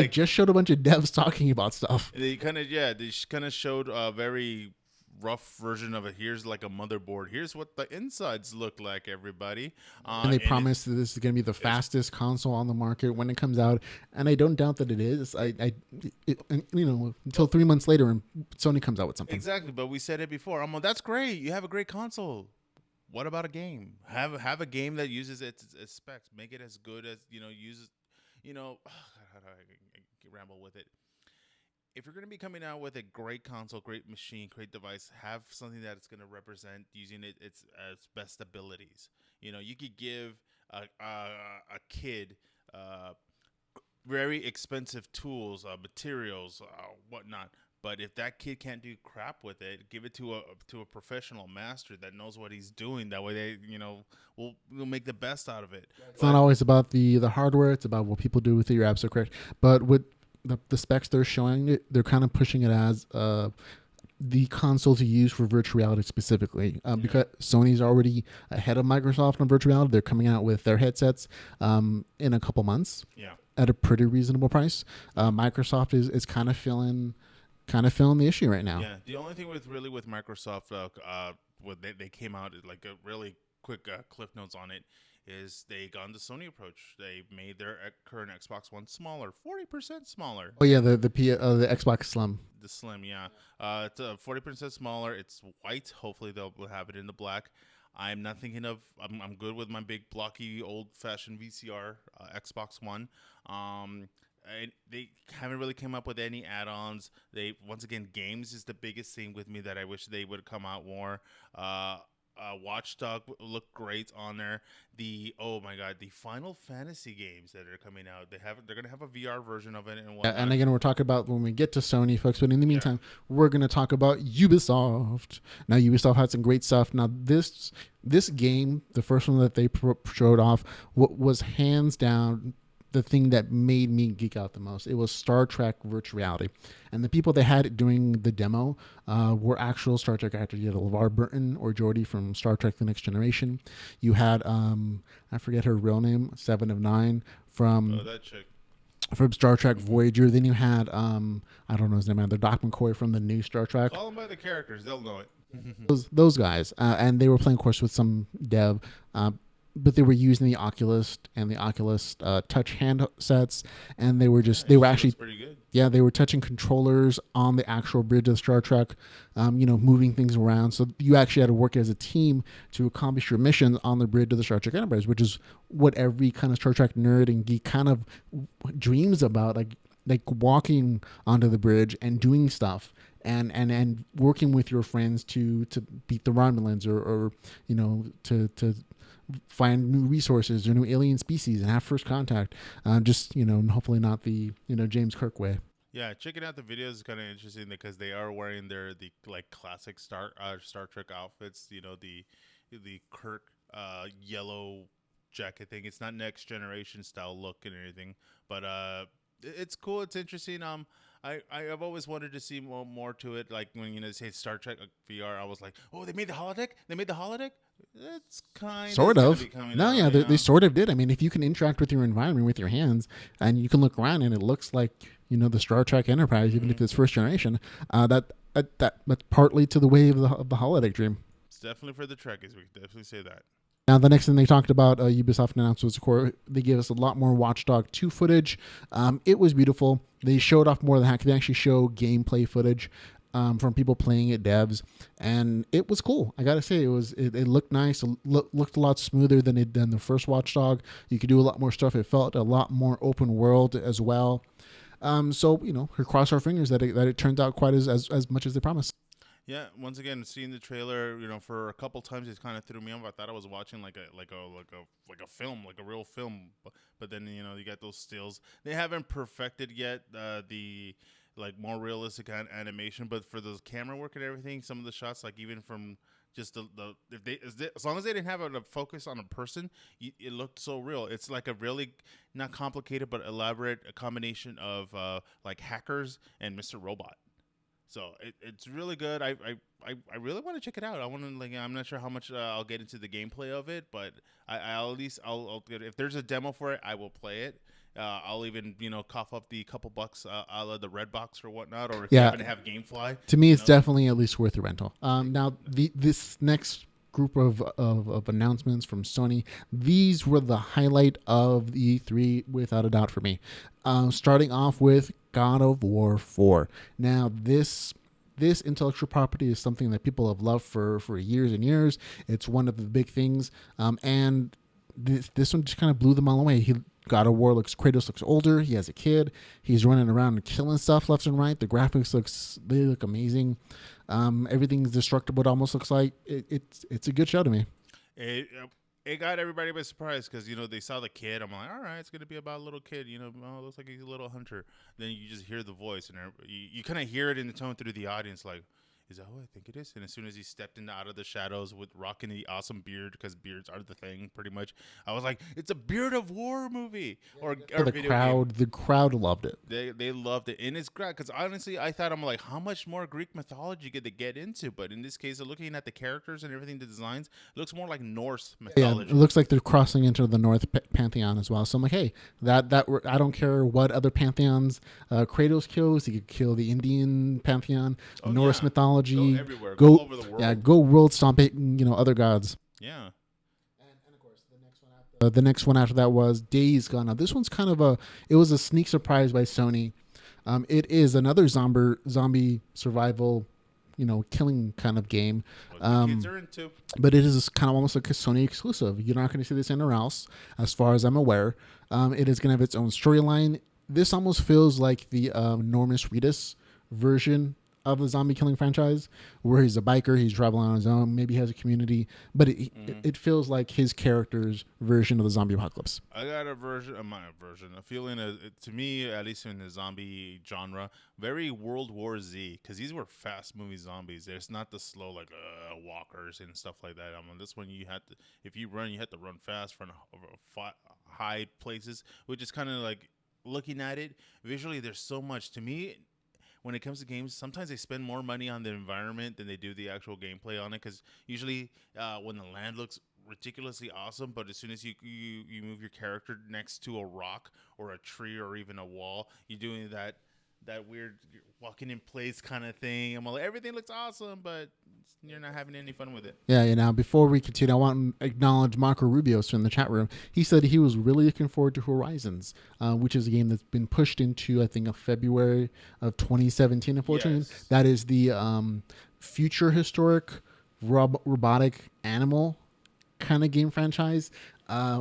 just showed a bunch of devs talking about stuff. They kind of showed a very rough version of it. Here's like a motherboard. Here's what the insides look like, everybody. And they promised that this is going to be the fastest console on the market when it comes out, and I don't doubt that it is. Until 3 months later, and Sony comes out with something. Exactly, but we said it before. I'm like, that's great. You have a great console. What about a game? Have a game that uses its specs. Make it as good as uses. I ramble with it. If you're going to be coming out with a great console, great machine, great device, have something that it's going to represent using its best abilities. You could give a kid very expensive tools, materials, whatnot. But if that kid can't do crap with it, give it to a professional master that knows what he's doing. That way, they will make the best out of it. It's not always about the hardware; it's about what people do with it. You're absolutely correct. But with the specs they're showing, they're kind of pushing it as the console to use for virtual reality specifically. Because Sony's already ahead of Microsoft on virtual reality. They're coming out with their headsets in a couple months at a pretty reasonable price. Microsoft is kind of feeling the issue right now. Yeah, the only thing with Microsoft, they came out like a really quick cliff notes on it, is they gone the Sony approach. They made their current Xbox One smaller, 40% smaller. Oh yeah, the Xbox Slim. The Slim, yeah. It's 40% smaller. It's white. Hopefully they'll have it in the black. I'm not thinking of. I'm good with my big blocky old-fashioned VCR Xbox One. They haven't really come up with any add-ons. Once again, games is the biggest thing with me that I wish they would come out more. Watchdog looked great on there. Oh my god, the Final Fantasy games that are coming out. They're gonna have a VR version of it and whatnot. And again, we're talking about when we get to Sony, folks. But in the meantime, Yeah. we're going to talk about Ubisoft. Now, Ubisoft had some great stuff. Now, this game, the first one that they showed off, what was hands down the thing that made me geek out the most. It was Star Trek Virtuality. And the people they had doing the demo were actual Star Trek actors. You had LeVar Burton or Geordi from Star Trek The Next Generation. You had, I forget her real name, Seven of Nine from... Oh, that chick. From Star Trek Voyager. Then you had, I don't know his name, either Doc McCoy from the new Star Trek. Call them by the characters. They'll know it. Those guys. And they were playing, of course, with some dev. But they were using the Oculus and the Oculus touch handsets, and they were actually pretty good. Yeah, they were touching controllers on the actual bridge of Star Trek, moving things around. So you actually had to work as a team to accomplish your missions on the bridge of the Star Trek Enterprise, which is what every kind of Star Trek nerd and geek kind of dreams about, like walking onto the bridge and doing stuff. And working with your friends to beat the Romulans or to find new resources or new alien species and have first contact. Hopefully not the James Kirk way. Yeah, checking out the videos is kind of interesting because they are wearing the classic Star Trek outfits. The Kirk yellow jacket thing. It's not Next Generation style look and everything, but it's cool. It's interesting. I've always wanted to see more to it. Like when they say Star Trek VR, I was like, oh, they made the holodeck. That's kind sort of. No, yeah, they they sort of did. I mean, if you can interact with your environment with your hands, and you can look around, and it looks like the Star Trek Enterprise, even if it's first generation. That's partly to the way of the holodeck dream. It's definitely for the Trekkies. We can definitely say that. Now, the next thing they talked about, Ubisoft announced was, of course, they gave us a lot more Watch Dogs 2 footage. It was beautiful. They showed off more than that. They actually show gameplay footage from people playing it, devs, and it was cool. I gotta say, it looked nice. It looked a lot smoother than the first Watch Dog. You could do a lot more stuff. It felt a lot more open world as well. We cross our fingers that it turns out quite as much as they promised. Yeah, once again, seeing the trailer, for a couple times, it kind of threw me off. I thought I was watching like a film, like a real film. But then you got those stills. They haven't perfected yet the more realistic animation. But for those camera work and everything, some of the shots, like even from just as long as they didn't have a focus on a person, it looked so real. It's like a really not complicated but elaborate combination of hackers and Mr. Robot. So it's really good. I really want to check it out. I'm not sure how much I'll get into the gameplay of it, but I'll at least I'll if there's a demo for it, I will play it. I'll even cough up the couple bucks a la the Red Box or whatnot, or if you happen to have GameFly. To me, it's definitely at least worth the rental. Now this next group of announcements from Sony, these were the highlight of the E3 without a doubt for me. Starting off with God of War 4. Now this intellectual property is something that people have loved for years and years. It's one of the big things, and this one just kind of blew them all away. God of War Kratos looks older. He has a kid. He's running around and killing stuff left and right. The graphics look amazing. Everything's destructible. It almost looks like it's a good show to me. It got everybody by surprise because they saw the kid. I'm like, all right, it's gonna be about a little kid. It looks like he's a little hunter. Then you just hear the voice, and you kind of hear it in the tone through the audience, like, is that who I think it is? And as soon as he stepped out of the shadows with rocking the awesome beard, because beards are the thing, pretty much, I was like, it's a Beard of War movie. Or the crowd loved it. They loved it, and it's great because honestly, I thought, I'm like, how much more Greek mythology could they get into? But in this case, looking at the characters and everything, the designs, it looks more like Norse mythology. Yeah, it looks like they're crossing into the North pantheon as well. So I'm like, hey, that I don't care what other pantheons Kratos kills. He could kill the Indian pantheon, Norse mythology. Go everywhere. Go all over the world. Yeah, go world stomp it, other gods. Yeah. And of course, the next one after that was Days Gone. Now, this one's kind of it was a sneak surprise by Sony. It is another zombie survival, killing kind of game. What the kids are into. But it is kind of almost like a Sony exclusive. You're not going to see this anywhere else, as far as I'm aware. It is going to have its own storyline. This almost feels like the Normus Reedus version of the zombie killing franchise, where he's a biker, he's traveling on his own, maybe he has a community, but it feels like his character's version of the zombie apocalypse. I got a feeling, to me, at least in the zombie genre, very World War Z, because these were fast-moving zombies. There's not the slow, like, walkers and stuff like that. I mean, this one, if you run, you have to run fast, hide places, which is kind of like, looking at it, visually, there's so much. To me, when it comes to games, sometimes they spend more money on the environment than they do the actual gameplay on it, because usually when the land looks ridiculously awesome, but as soon as you move your character next to a rock or a tree or even a wall, you're doing that weird walking in place kind of thing. I'm like, everything looks awesome, but you're not having any fun with it. Yeah, now before we continue, I want to acknowledge Marco Rubio's from the chat room. He said he was really looking forward to Horizons, which is a game that's been pushed into, I think, February of 2017, unfortunately. Yes. That is the future historic robotic animal kind of game franchise,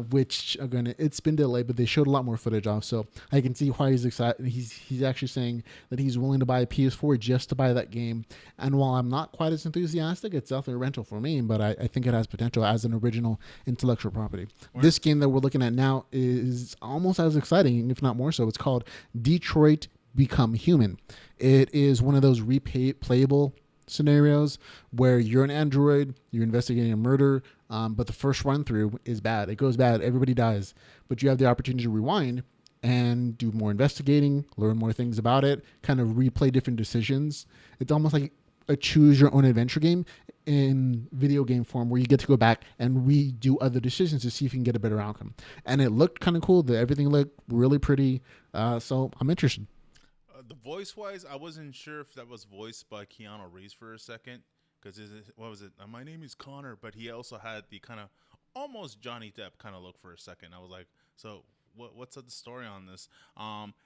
which again, it's been delayed, but they showed a lot more footage off, so I can see why he's excited. He's actually saying that he's willing to buy a PS4 just to buy that game. And while I'm not quite as enthusiastic, it's definitely a rental for me, but I think it has potential as an original intellectual property. Right. This game that we're looking at now is almost as exciting, if not more so. It's called Detroit Become Human. It is one of those replayable scenarios where you're an android, you're investigating a murder, but the first run through is bad. It goes bad. Everybody dies. But you have the opportunity to rewind and do more investigating, learn more things about it, kind of replay different decisions. It's almost like a choose your own adventure game in video game form, where you get to go back and redo other decisions to see if you can get a better outcome. And it looked kind of cool. Everything looked really pretty. So I'm interested. The voice-wise, I wasn't sure if that was voiced by Keanu Reeves for a second, because what was it? My name is Connor, but he also had the kind of almost Johnny Depp kind of look for a second. I was like, so what's the story on this?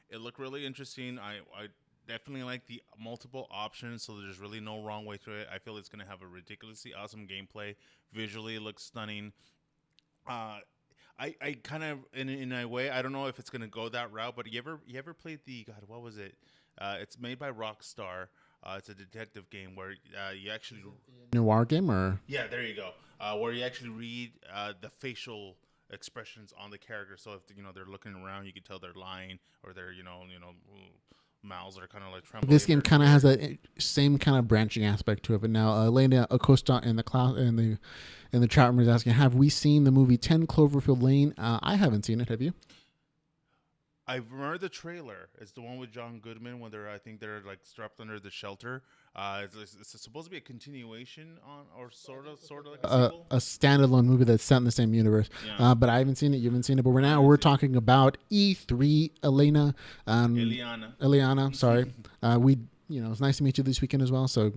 It looked really interesting. I definitely like the multiple options, so there's really no wrong way to it. I feel it's going to have a ridiculously awesome gameplay. Visually, it looks stunning. I kind of, in a way, I don't know if it's going to go that route, but you ever played what was it? It's made by Rockstar. It's a detective game where you actually... Noir game, or? Yeah, there you go. Where you actually read the facial expressions on the character. So if, they're looking around, you can tell they're lying, or they're, mouths are kind of like trembling. This game kind of has that same kind of branching aspect to it. But now, Elena Acosta in the chat room is asking, have we seen the movie 10 Cloverfield Lane? I haven't seen it. Have you? I remember the trailer. It's the one with John Goodman when they're like strapped under the shelter. It's supposed to be a continuation on, or sort of like a standalone movie that's set in the same universe. Yeah. But I haven't seen it. You haven't seen it. But we're talking about E3, Elena. Eliana. Sorry. It's nice to meet you this weekend as well. So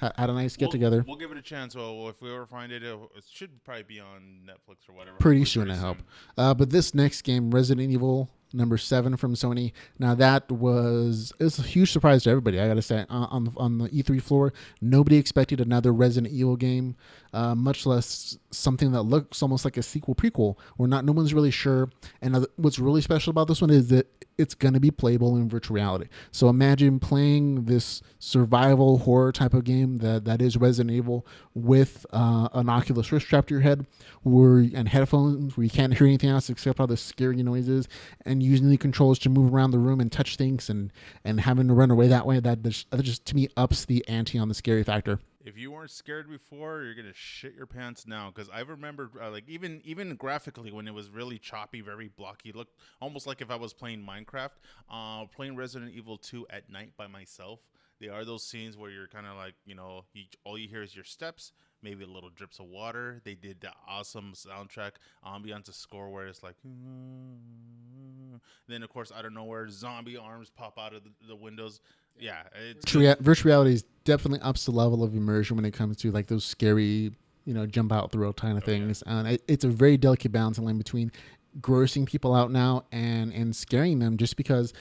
had a nice get together. We'll give it a chance. Well, if we ever find it, it should probably be on Netflix or whatever. Pretty soon, I hope. But this next game, Resident Evil number 7 from Sony. Now it's a huge surprise to everybody. I gotta say, on the E3 floor, nobody expected another Resident Evil game, much less something that looks almost like a sequel prequel. No one's really sure. And what's really special about this one is that it's going to be playable in virtual reality. So imagine playing this survival horror type of game that is Resident Evil with an Oculus Rift strapped to your head and headphones where you can't hear anything else except all the scary noises, and using the controls to move around the room and touch things and having to run away that way. That just to me ups the ante on the scary factor. If you weren't scared before, you're gonna shit your pants now. Because I remember, even graphically, when it was really choppy, very blocky, it looked almost like if I was playing Minecraft. Playing Resident Evil 2 at night by myself. There are those scenes where you're kind of like, all you hear is your steps, maybe a little drips of water. They did the awesome soundtrack, ambiance score where it's like, then of course out of nowhere, zombie arms pop out of the windows. Yeah, virtual reality is definitely ups the level of immersion when it comes to like those scary, jump out the road kind of things. Yeah. And it's a very delicate balancing line between grossing people out now and scaring them, just because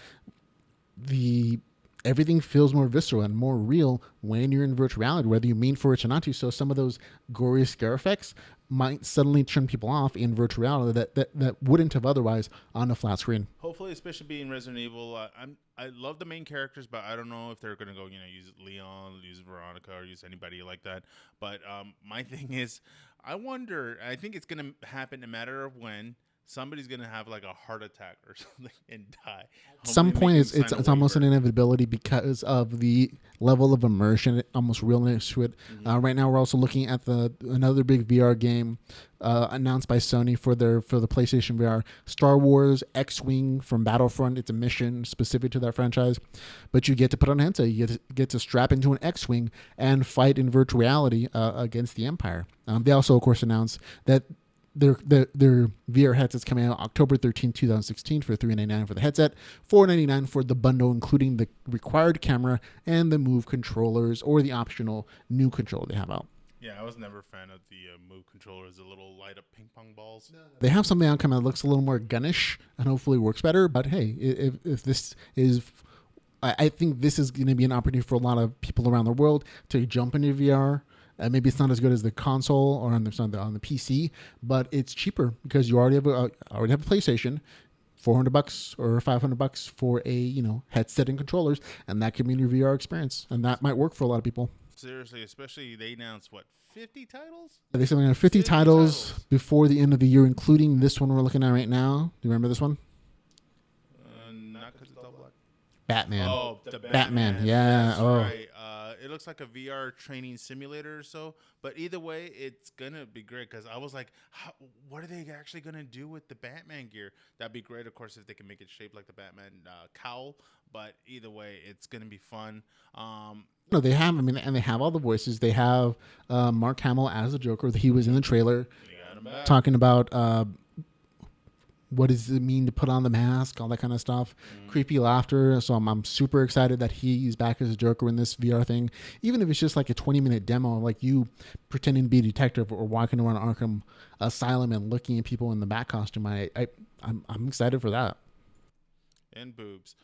everything feels more visceral and more real when you're in virtual reality, whether you mean for it or not to. So some of those gory scare effects might suddenly turn people off in virtual reality that wouldn't have otherwise on a flat screen. Hopefully, especially being Resident Evil, I love the main characters, but I don't know if they're gonna go, use Leon, use Veronica, or use anybody like that. But my thing is, I wonder. I think it's gonna happen in a matter of when somebody's gonna have like a heart attack or something and die. At some point, it's almost an inevitability because of the level of immersion, almost realness to it. Mm-hmm. Right now, we're also looking at another big VR game announced by Sony for the PlayStation VR, Star Wars XWing from Battlefront. It's a mission specific to that franchise, but you get to put on a headset. You get to strap into an X-wing and fight in virtual reality against the Empire. They also, of course, announced that their VR headsets coming out October 13, 2016 for $399 for the headset, $499 for the bundle, including the required camera and the Move controllers or the optional new controller they have out. Yeah, I was never a fan of the Move controllers, the little light up ping pong balls. They have something out coming that looks a little more gunnish and hopefully works better. But hey, if this is, I think this is going to be an opportunity for a lot of people around the world to jump into VR. Maybe it's not as good as the console or on the PC, but it's cheaper because you already have a PlayStation, $400 or $500 for a headset and controllers, and that can be your VR experience, and that might work for a lot of people. Seriously, especially they announced 50 titles? They said they're going to have 50 titles before the end of the year, including this one we're looking at right now. Do you remember this one? Not because it's all black. Batman. Oh, the Batman. Yeah. That's right. It looks like a VR training simulator or so, but either way, it's gonna be great because I was like, what are they actually gonna do with the Batman gear? That'd be great, of course, if they can make it shaped like the Batman cowl. But either way, it's gonna be fun. No, they have. And they have all the voices. They have Mark Hamill as the Joker. He was in the trailer talking about what does it mean to put on the mask, all that kind of stuff. Creepy laughter. So I'm super excited that he's back as a Joker in this VR thing. Even if it's just like a 20-minute demo, like you pretending to be a detective or walking around Arkham Asylum and looking at people in the bat costume. I'm excited for that. And boobs.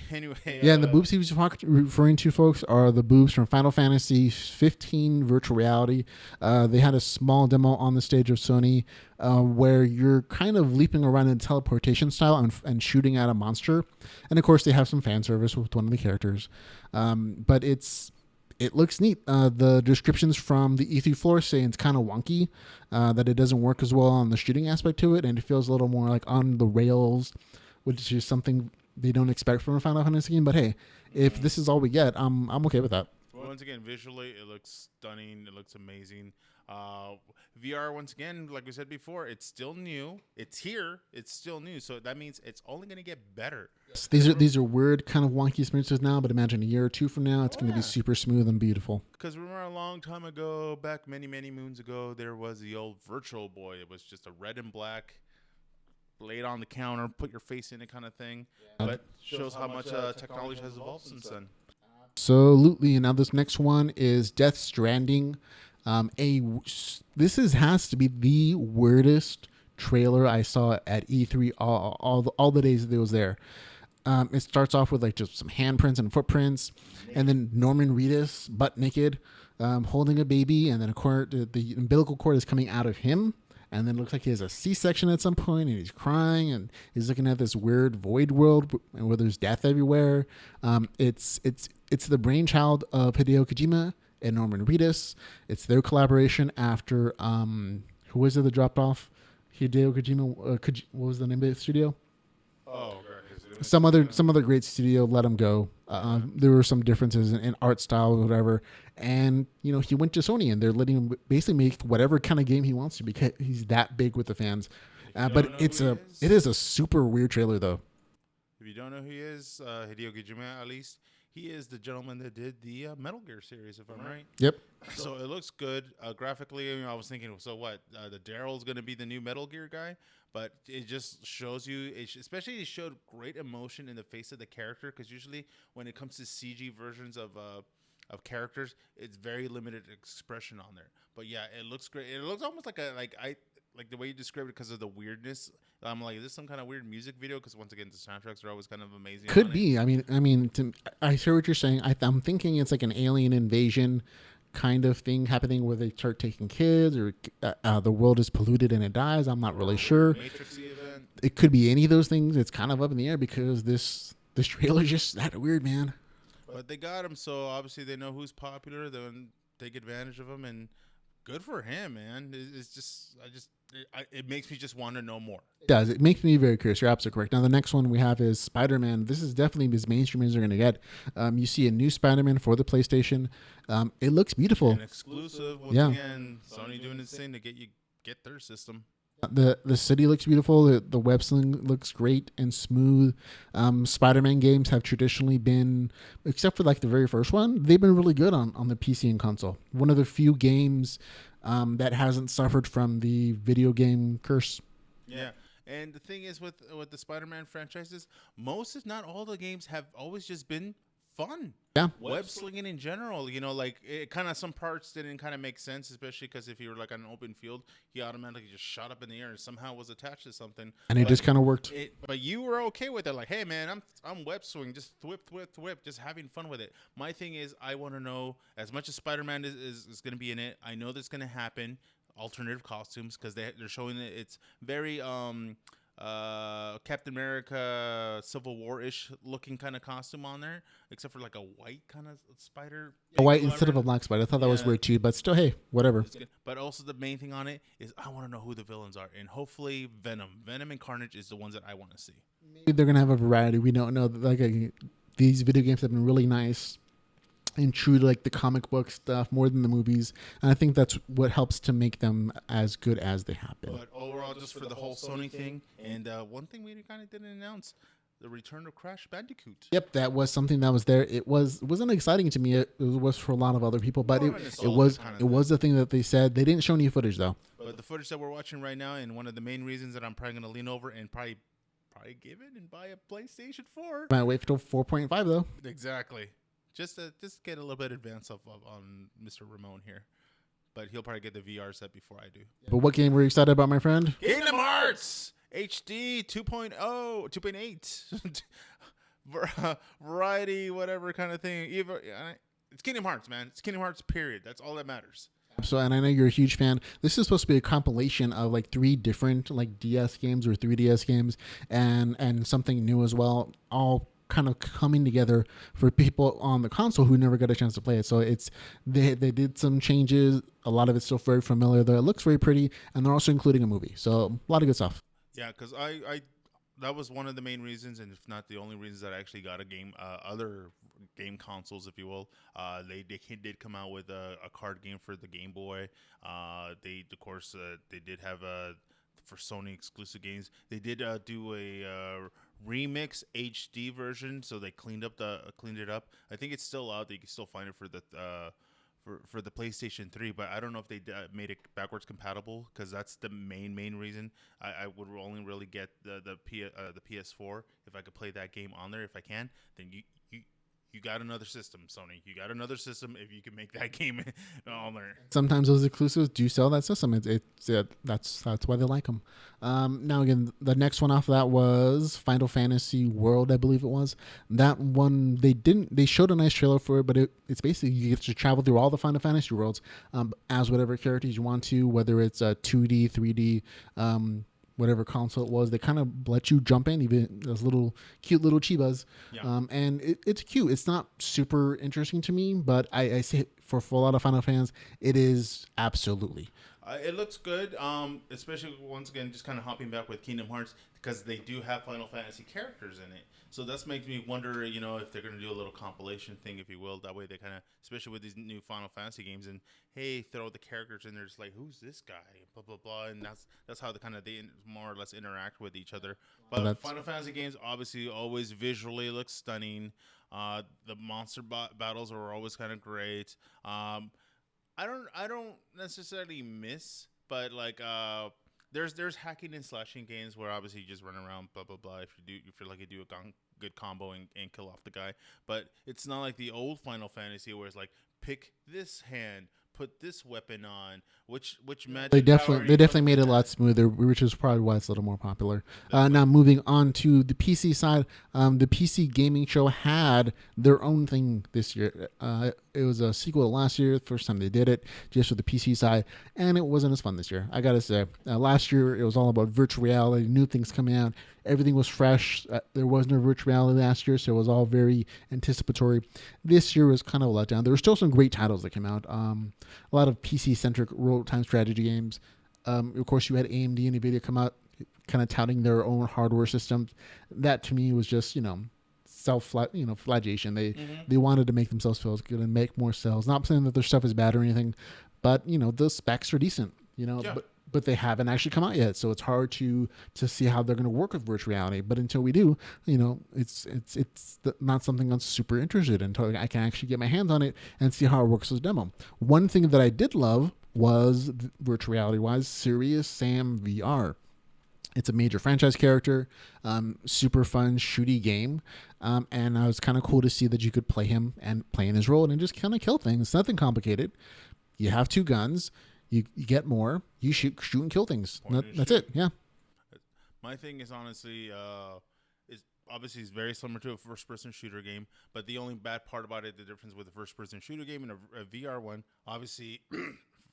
Anyway. Yeah, and the boobs he was referring to, folks, are the boobs from Final Fantasy 15 Virtual Reality. They had a small demo on the stage of Sony where you're kind of leaping around in teleportation style and shooting at a monster. And, of course, they have some fan service with one of the characters. But it looks neat. The descriptions from the E3 floor say it's kind of wonky, that it doesn't work as well on the shooting aspect to it, and it feels a little more like on the rails, which is something they don't expect from a Final Fantasy game. But hey, if this is all we get, I'm okay with that. Once again, visually, it looks stunning. It looks amazing. VR, once again, like we said before, it's still new. It's here. It's still new. So that means it's only going to get better. Yes. These are weird, kind of wonky experiences now, but imagine a year or two from now, it's going to be super smooth and beautiful. Because remember a long time ago, back many, many moons ago, there was the old Virtual Boy. It was just a red and black, lay it on the counter, put your face in it kind of thing. Yeah. But shows how much technology has evolved since then. Absolutely. And now this next one is Death Stranding. This has to be the weirdest trailer I saw at E3 all the days that it was there. It starts off with like just some handprints and footprints, and then Norman Reedus butt naked, holding a baby, and then the umbilical cord is coming out of him. And then it looks like he has a C-section at some point, and he's crying, and he's looking at this weird void world where there's death everywhere. It's the brainchild of Hideo Kojima and Norman Reedus. It's their collaboration after who was it that dropped off? Hideo Kojima. What was the name of the studio? Oh, right. Some other great studio let him go. There were some differences in art style or whatever, and he went to Sony, and they're letting him basically make whatever kind of game he wants to because he's that big with the fans. But it is a super weird trailer though. If you don't know who he is, Hideo Kojima, at least he is the gentleman that did the Metal Gear series, if I'm right. Yep. So it looks good graphically. I was thinking, so what? The Daryl's going to be the new Metal Gear guy, but it just shows you, especially it showed great emotion in the face of the character, because usually when it comes to CG versions of characters, it's very limited expression on there. But yeah, it looks great. It looks almost like like the way you described it because of the weirdness. I'm like, is this some kind of weird music video? Because once again, the soundtracks are always kind of amazing. Could be. I hear what you're saying. I'm thinking it's like an alien invasion kind of thing happening where they start taking kids, or the world is polluted and it dies. I'm not really sure. Matrixy event. It could be any of those things. It's kind of up in the air because this trailer is just that weird, man. But they got him, so obviously they know who's popular. They'll take advantage of him, and good for him, man. It makes me just want to know more. It does. It makes me very curious. You're absolutely correct. Now, the next one we have is Spider-Man. This is definitely as mainstream as they're going to get. You see a new Spider-Man for the PlayStation. It looks beautiful. An exclusive. Once again, Sony doing its thing to get their system. The city looks beautiful. The web sling looks great and smooth. Spider-Man games have traditionally been, except for like the very first one, they've been really good on the PC and console. One of the few games that hasn't suffered from the video game curse. Yeah. And the thing is with the Spider-Man franchises, most if not all the games have always just been fun. Yeah. Web slinging in general, like it kind of, some parts didn't kind of make sense, especially because if you were like on an open field, he automatically just shot up in the air and somehow was attached to something. And it just kind of worked. But you were okay with it. Like, hey man, I'm web swinging, just thwip, just having fun with it. My thing is, I want to know, as much as Spider-Man is going to be in it, I know that's going to happen. Alternative costumes, because they're showing that it's very Captain America Civil War-ish looking kind of costume on there, except for like a white kind of spider. A white instead of a black spider. I thought that was weird too, but still, hey, whatever. But also the main thing on it is I want to know who the villains are, and hopefully Venom and Carnage is the ones that I want to see. Maybe they're gonna have a variety. We don't know. Like these video games have been really nice and true to like the comic book stuff more than the movies, and I think that's what helps to make them as good as they have been. But overall, just for the whole Sony thing, and one thing we kind of didn't announce, the return of Crash Bandicoot. Yep, that was something that was there. It wasn't exciting to me. It was for a lot of other people, but it was the thing that they said. They didn't show any footage though. But the footage that we're watching right now, and one of the main reasons that I'm probably going to lean over and probably give it and buy a PlayStation 4. Might wait till 4.5 though. Exactly. Just get a little bit advance on Mr. Ramon here. But he'll probably get the VR set before I do. But what game were you excited about, my friend? Kingdom Hearts HD 2.0, 2.8. Variety, whatever kind of thing. It's Kingdom Hearts, man. It's Kingdom Hearts, period. That's all that matters. So, and I know you're a huge fan. This is supposed to be a compilation of like 3 different like DS games or 3DS games and something new as well, all kind of coming together for people on the console who never got a chance to play it. So they did some changes. A lot of it's still very familiar, though it looks very pretty, and they're also including a movie. So a lot of good stuff. Yeah, because I that was one of the main reasons, and if not the only reasons, that I actually got a game, other game consoles, if you will. They did come out with a card game for the Game Boy. They did have for Sony exclusive games. They did do a remix HD version, so they cleaned it up. I think it's still out. You can still find it for the PlayStation 3, but I don't know if they made it backwards compatible, because that's the main reason. I would only really get the PS4 if I could play that game on there. If I can, then you got another system, Sony. You got another system if you can make that game on there. Sometimes those exclusives do sell that system. That's why they like them. Now again, the next one off of that was Final Fantasy World, I believe it was. That one they showed a nice trailer for it, but it's basically you get to travel through all the Final Fantasy worlds as whatever characters you want to, whether it's 2D, 3D. Whatever console it was, they kind of let you jump in, even those cute little chibas. Yeah. And it's cute. It's not super interesting to me, but I say for a lot of Final fans, it is absolutely. It looks good, especially once again, just kind of hopping back with Kingdom Hearts, because they do have Final Fantasy characters in it. So that's makes me wonder, if they're going to do a little compilation thing, if you will. That way they kind of, especially with these new Final Fantasy games, and hey, throw the characters in there, just like, who's this guy? Blah, blah, blah. And that's how they more or less interact with each other. But Final Fantasy games, obviously, always visually look stunning. The monster battles are always kind of great. I don't necessarily miss, but like there's hacking and slashing games where obviously you just run around, blah blah blah. If you feel like you do a good combo and kill off the guy, but it's not like the old Final Fantasy where it's like pick this hand, put this weapon on, which They magic power are you definitely putting made it a that? lot smoother, which is probably why it's a little more popular. Definitely. Now moving on to the PC side, the PC gaming show had their own thing this year. It was a sequel to last year, the first time they did it, just with the PC side, and it wasn't as fun this year. I gotta say, last year it was all about virtual reality, new things coming out, everything was fresh. There was no virtual reality last year, so it was all very anticipatory. This year was kind of a letdown. There were still some great titles that came out. A lot of PC-centric real-time strategy games. Of course, you had AMD and NVIDIA come out kind of touting their own hardware systems. That, to me, was just, flagellation. They wanted to make themselves feel good and make more sales. Not saying that their stuff is bad or anything, but, the specs are decent, Yeah. but they haven't actually come out yet, so it's hard to see how they're going to work with virtual reality. But until we do, it's not something I'm super interested in until I can actually get my hands on it and see how it works as a demo. One thing that I did love was, virtual reality wise, Serious Sam VR. It's a major franchise character, super fun shooty game, and I was kind of cool to see that you could play him and play in his role and just kind of kill things. Nothing complicated. You have 2 guns. You get more. You shoot and kill things. That's it. Yeah. My thing is honestly, is obviously it's very similar to a first-person shooter game, but the only bad part about it, the difference with a first-person shooter game and a VR one, obviously,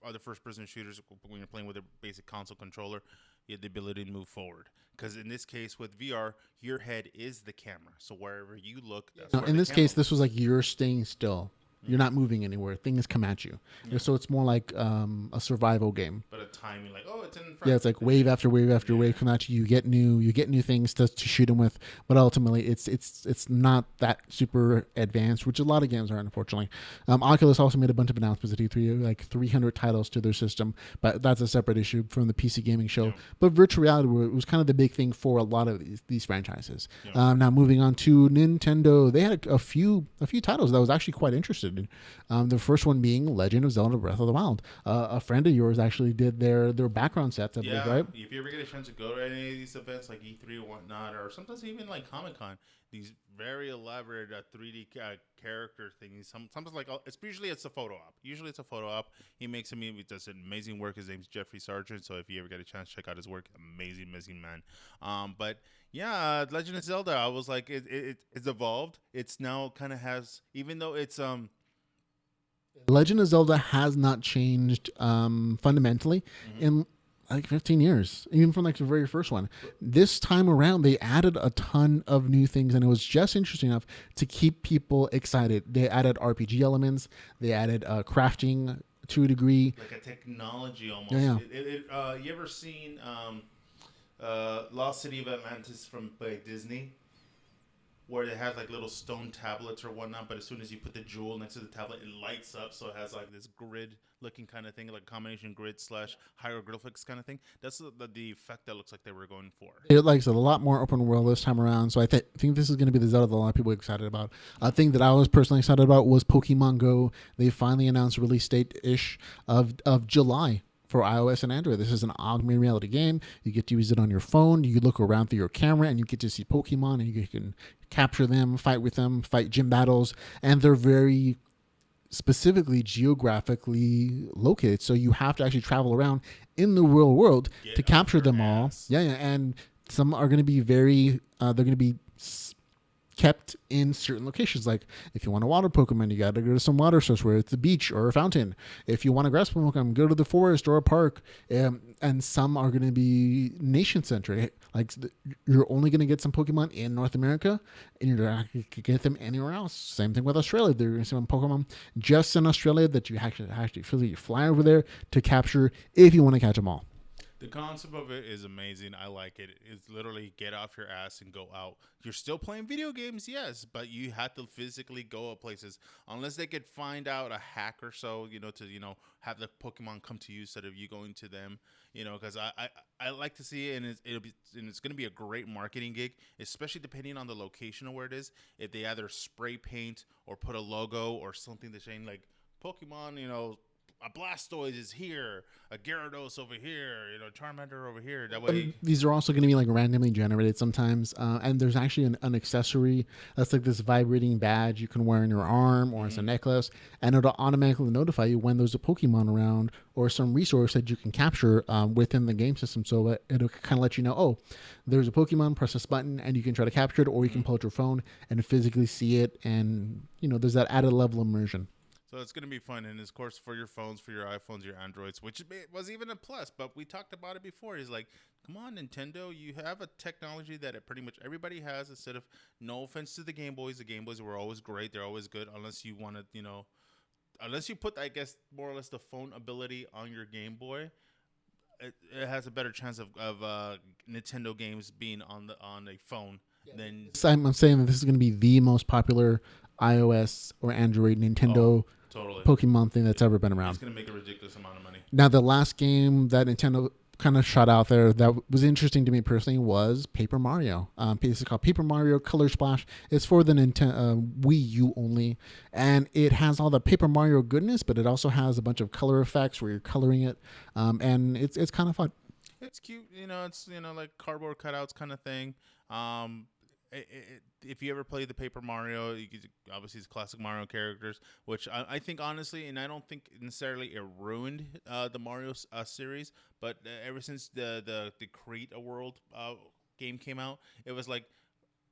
other first-person shooters, when you're playing with a basic console controller, you have the ability to move forward. Because in this case, with VR, your head is the camera, so wherever you look, that's Now, where in the this camera case, this was looks. like you're staying still. You're not moving anywhere. Things come at you. Yeah. So it's more like a survival game. But a timing, like, oh, it's in front. Yeah, it's like wave after wave after wave come at you. You get new things to shoot them with, but ultimately it's not that super advanced, which a lot of games are, unfortunately. Oculus also made a bunch of announcements at E3, like 300 titles to their system, but that's a separate issue from the PC gaming show. Yeah. But virtual reality was kind of the big thing for a lot of these franchises. Yeah. Now moving on to Nintendo, they had a few titles that I was actually quite interested in. The first one being Legend of Zelda: Breath of the Wild. A friend of yours actually did their background sets, I believe, right? If you ever get a chance to go to any of these events like E3 or whatnot, or sometimes even like Comic-Con, these very elaborate 3D character things. Sometimes like it's a photo op. Usually it's a photo op. He does amazing work. His name's Jeffrey Sargent. So if you ever get a chance, check out his work. Amazing man. But yeah, Legend of Zelda. I was like, it's evolved. It's now kind of has, even though it's Legend of Zelda has not changed fundamentally in like 15 years, even from like the very first one. This time around, they added a ton of new things, and it was just interesting enough to keep people excited. They added RPG elements. They added crafting to a degree. like a technology almost. Yeah. You ever seen Lost City of Atlantis from Disney? Where it has like little stone tablets or whatnot, but as soon as you put the jewel next to the tablet, it lights up, so it has like this grid-looking kind of thing, like combination grid / hieroglyphics kind of thing. That's the effect that looks like they were going for. It likes a lot more open world this time around, so I think this is going to be the Zelda that a lot of people are excited about. A thing that I was personally excited about was Pokemon Go. They finally announced a release date-ish of July for iOS and Android. This is an augmented reality game. You get to use it on your phone. You look around through your camera and you get to see Pokemon, and you can capture them, fight with them, fight gym battles, and they're very specifically geographically located. So you have to actually travel around in the real world to capture them all. Yeah, and some are going to be they're going to be kept in certain locations. Like if you want a water Pokemon, you got to go to some water source where it's a beach or a fountain. If you want a grass Pokemon, go to the forest or a park. And some are going to be nation centric. Like you're only going to get some Pokemon in North America, and you're not going to get them anywhere else. Same thing with Australia. There are some Pokemon just in Australia that you actually fly over there to capture if you want to catch them all. The concept of it is amazing. I like it. It's literally get off your ass and go out. You're still playing video games, yes, but you have to physically go at places. Unless they could find out a hack or so, to have the Pokemon come to you instead of you going to them. Because I like to see it, and it's going to be a great marketing gig, especially depending on the location of where it is. If they either spray paint or put a logo or something that's saying like Pokemon, a Blastoise is here, a Gyarados over here, Charmander over here. That way, these are also going to be like randomly generated sometimes. And there's actually an accessory that's like this vibrating badge you can wear in your arm or as a necklace, and it'll automatically notify you when there's a Pokemon around or some resource that you can capture within the game system. So it'll kind of let you know, oh, there's a Pokemon, press this button, and you can try to capture it, or you can pull out your phone and physically see it. And, there's that added level of immersion. So it's going to be fun, and of course for your phones, for your iPhones, your Androids, which was even a plus, but we talked about it before. He's like, come on, Nintendo, you have a technology that pretty much everybody has. Instead of, no offense to the Game Boys were always great. They're always good, unless you want to, unless you put, I guess, more or less the phone ability on your Game Boy. It has a better chance of Nintendo games being on a phone than. I'm saying that this is going to be the most popular iOS or Android Nintendo Pokemon thing that's ever been around. It's going to make a ridiculous amount of money. Now, the last game that Nintendo kind of shot out there that was interesting to me personally was Paper Mario. It's called Paper Mario Color Splash. It's for the Nintendo Wii U only, and it has all the Paper Mario goodness, but it also has a bunch of color effects where you're coloring it, and it's kind of fun. It's cute, it's like cardboard cutouts kind of thing. If you ever play the Paper Mario, obviously it's classic Mario characters, which I think honestly, and I don't think necessarily it ruined the Mario series, but ever since the Create a World game came out, it was like,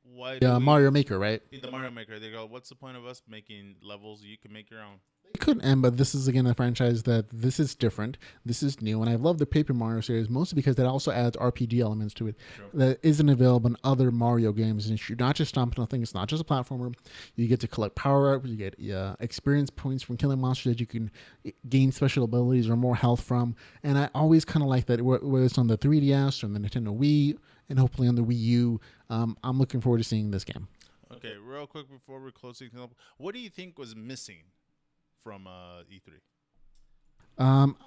why? Mario Maker, right? The Mario Maker. They go, what's the point of us making levels? You can make your own. It could end, but this is again a franchise that this is different. This is new, and I love the Paper Mario series mostly because that also adds RPG elements to it that isn't available in other Mario games. And you're not just stomping on things; it's not just a platformer. You get to collect power ups, you get experience points from killing monsters that you can gain special abilities or more health from. And I always kind of like that, whether it's on the 3DS or the Nintendo Wii, and hopefully on the Wii U. I'm looking forward to seeing this game. Okay, real quick before we close things up, what do you think was missing from E3?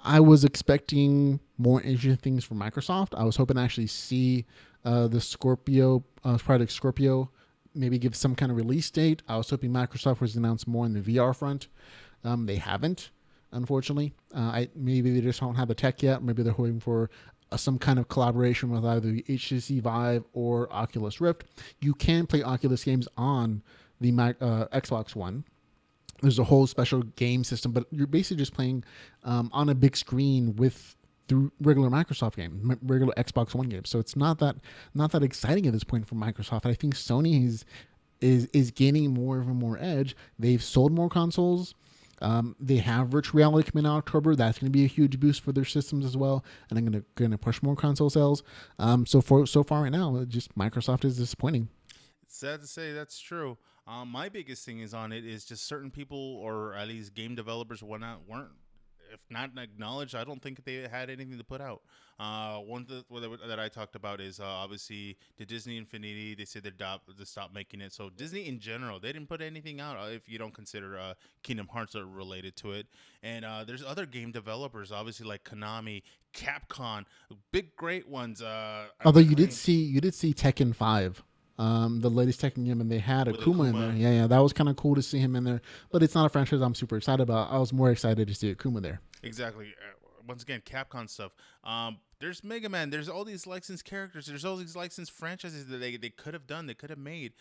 I was expecting more interesting things from Microsoft. I was hoping to actually see the Skorpion product Skorpion maybe give some kind of release date. I was hoping Microsoft was announced more in the VR front. They haven't, unfortunately. Maybe they just don't have the tech yet. Maybe they're hoping for some kind of collaboration with either the HTC Vive or Oculus Rift. You can play Oculus games on the Xbox One. There's a whole special game system, but you're basically just playing on a big screen through regular Microsoft games, regular Xbox One games. So it's not that exciting at this point for Microsoft. I think Sony is gaining more and more edge. They've sold more consoles. They have virtual reality coming out in October. That's going to be a huge boost for their systems as well, and I'm going to push more console sales. So far right now, just Microsoft is disappointing. It's sad to say that's true. My biggest thing is on it is just certain people, or at least game developers, weren't, if not acknowledged. I don't think they had anything to put out. One that I talked about is obviously the Disney Infinity. They said they stopped making it. So Disney in general, they didn't put anything out if you don't consider Kingdom Hearts are related to it. And there's other game developers, obviously like Konami, Capcom, big great ones. Although you did see Tekken 5. The latest Tekken game, and they had Akuma in there. Yeah, that was kind of cool to see him in there. But it's not a franchise I'm super excited about. I was more excited to see Akuma there. Exactly. Once again, Capcom stuff. There's Mega Man. There's all these licensed characters. There's all these licensed franchises that they could have done. They could have made.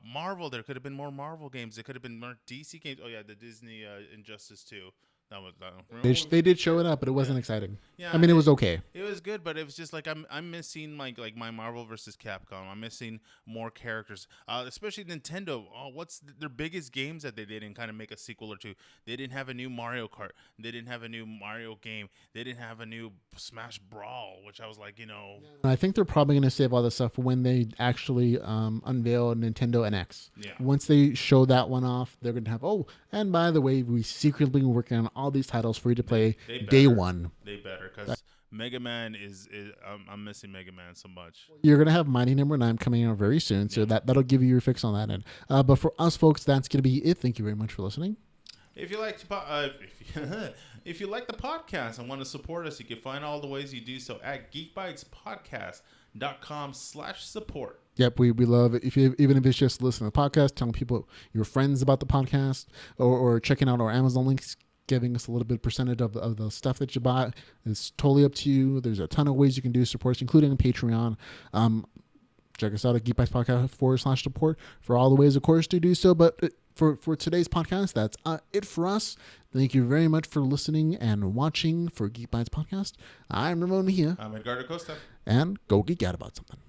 Marvel. There could have been more Marvel games. There could have been more DC games. Oh yeah, the Disney Injustice 2. They did show it up, but it wasn't exciting. Yeah, I mean, it was okay. It was good, but it was just like I'm missing like my Marvel versus Capcom. I'm missing more characters, especially Nintendo. What's their biggest games that they didn't kind of make a sequel or two? They didn't have a new Mario Kart. They didn't have a new Mario game. They didn't have a new Smash Brawl, which I was like, I think they're probably going to save all this stuff when they actually unveil Nintendo NX. Yeah. Once they show that one off, they're going to have, and by the way, we secretly working on all these titles for you to play day one. They better, because Mega Man is I'm missing Mega Man so much. You're going to have Mighty Number 9 coming out very soon, so that'll give you your fix on that end. But for us folks, that's going to be it. Thank you very much for listening. If you like if you like the podcast and want to support us, you can find all the ways you do so at geekbytespodcast.com/support. Yep, we love it. Even if it's just listening to the podcast, telling people, your friends about the podcast, or checking out our Amazon links, giving us a little bit of percentage of the stuff that you buy. It's totally up to you. There's a ton of ways you can do support, including Patreon. Check us out at Geek Bytes Podcast /support for all the ways, of course, to do so. But for today's podcast, that's it for us. Thank you very much for listening and watching for Geek Bytes Podcast. I'm Ramon Mejia. I'm Edgar Acosta. And go geek out about something.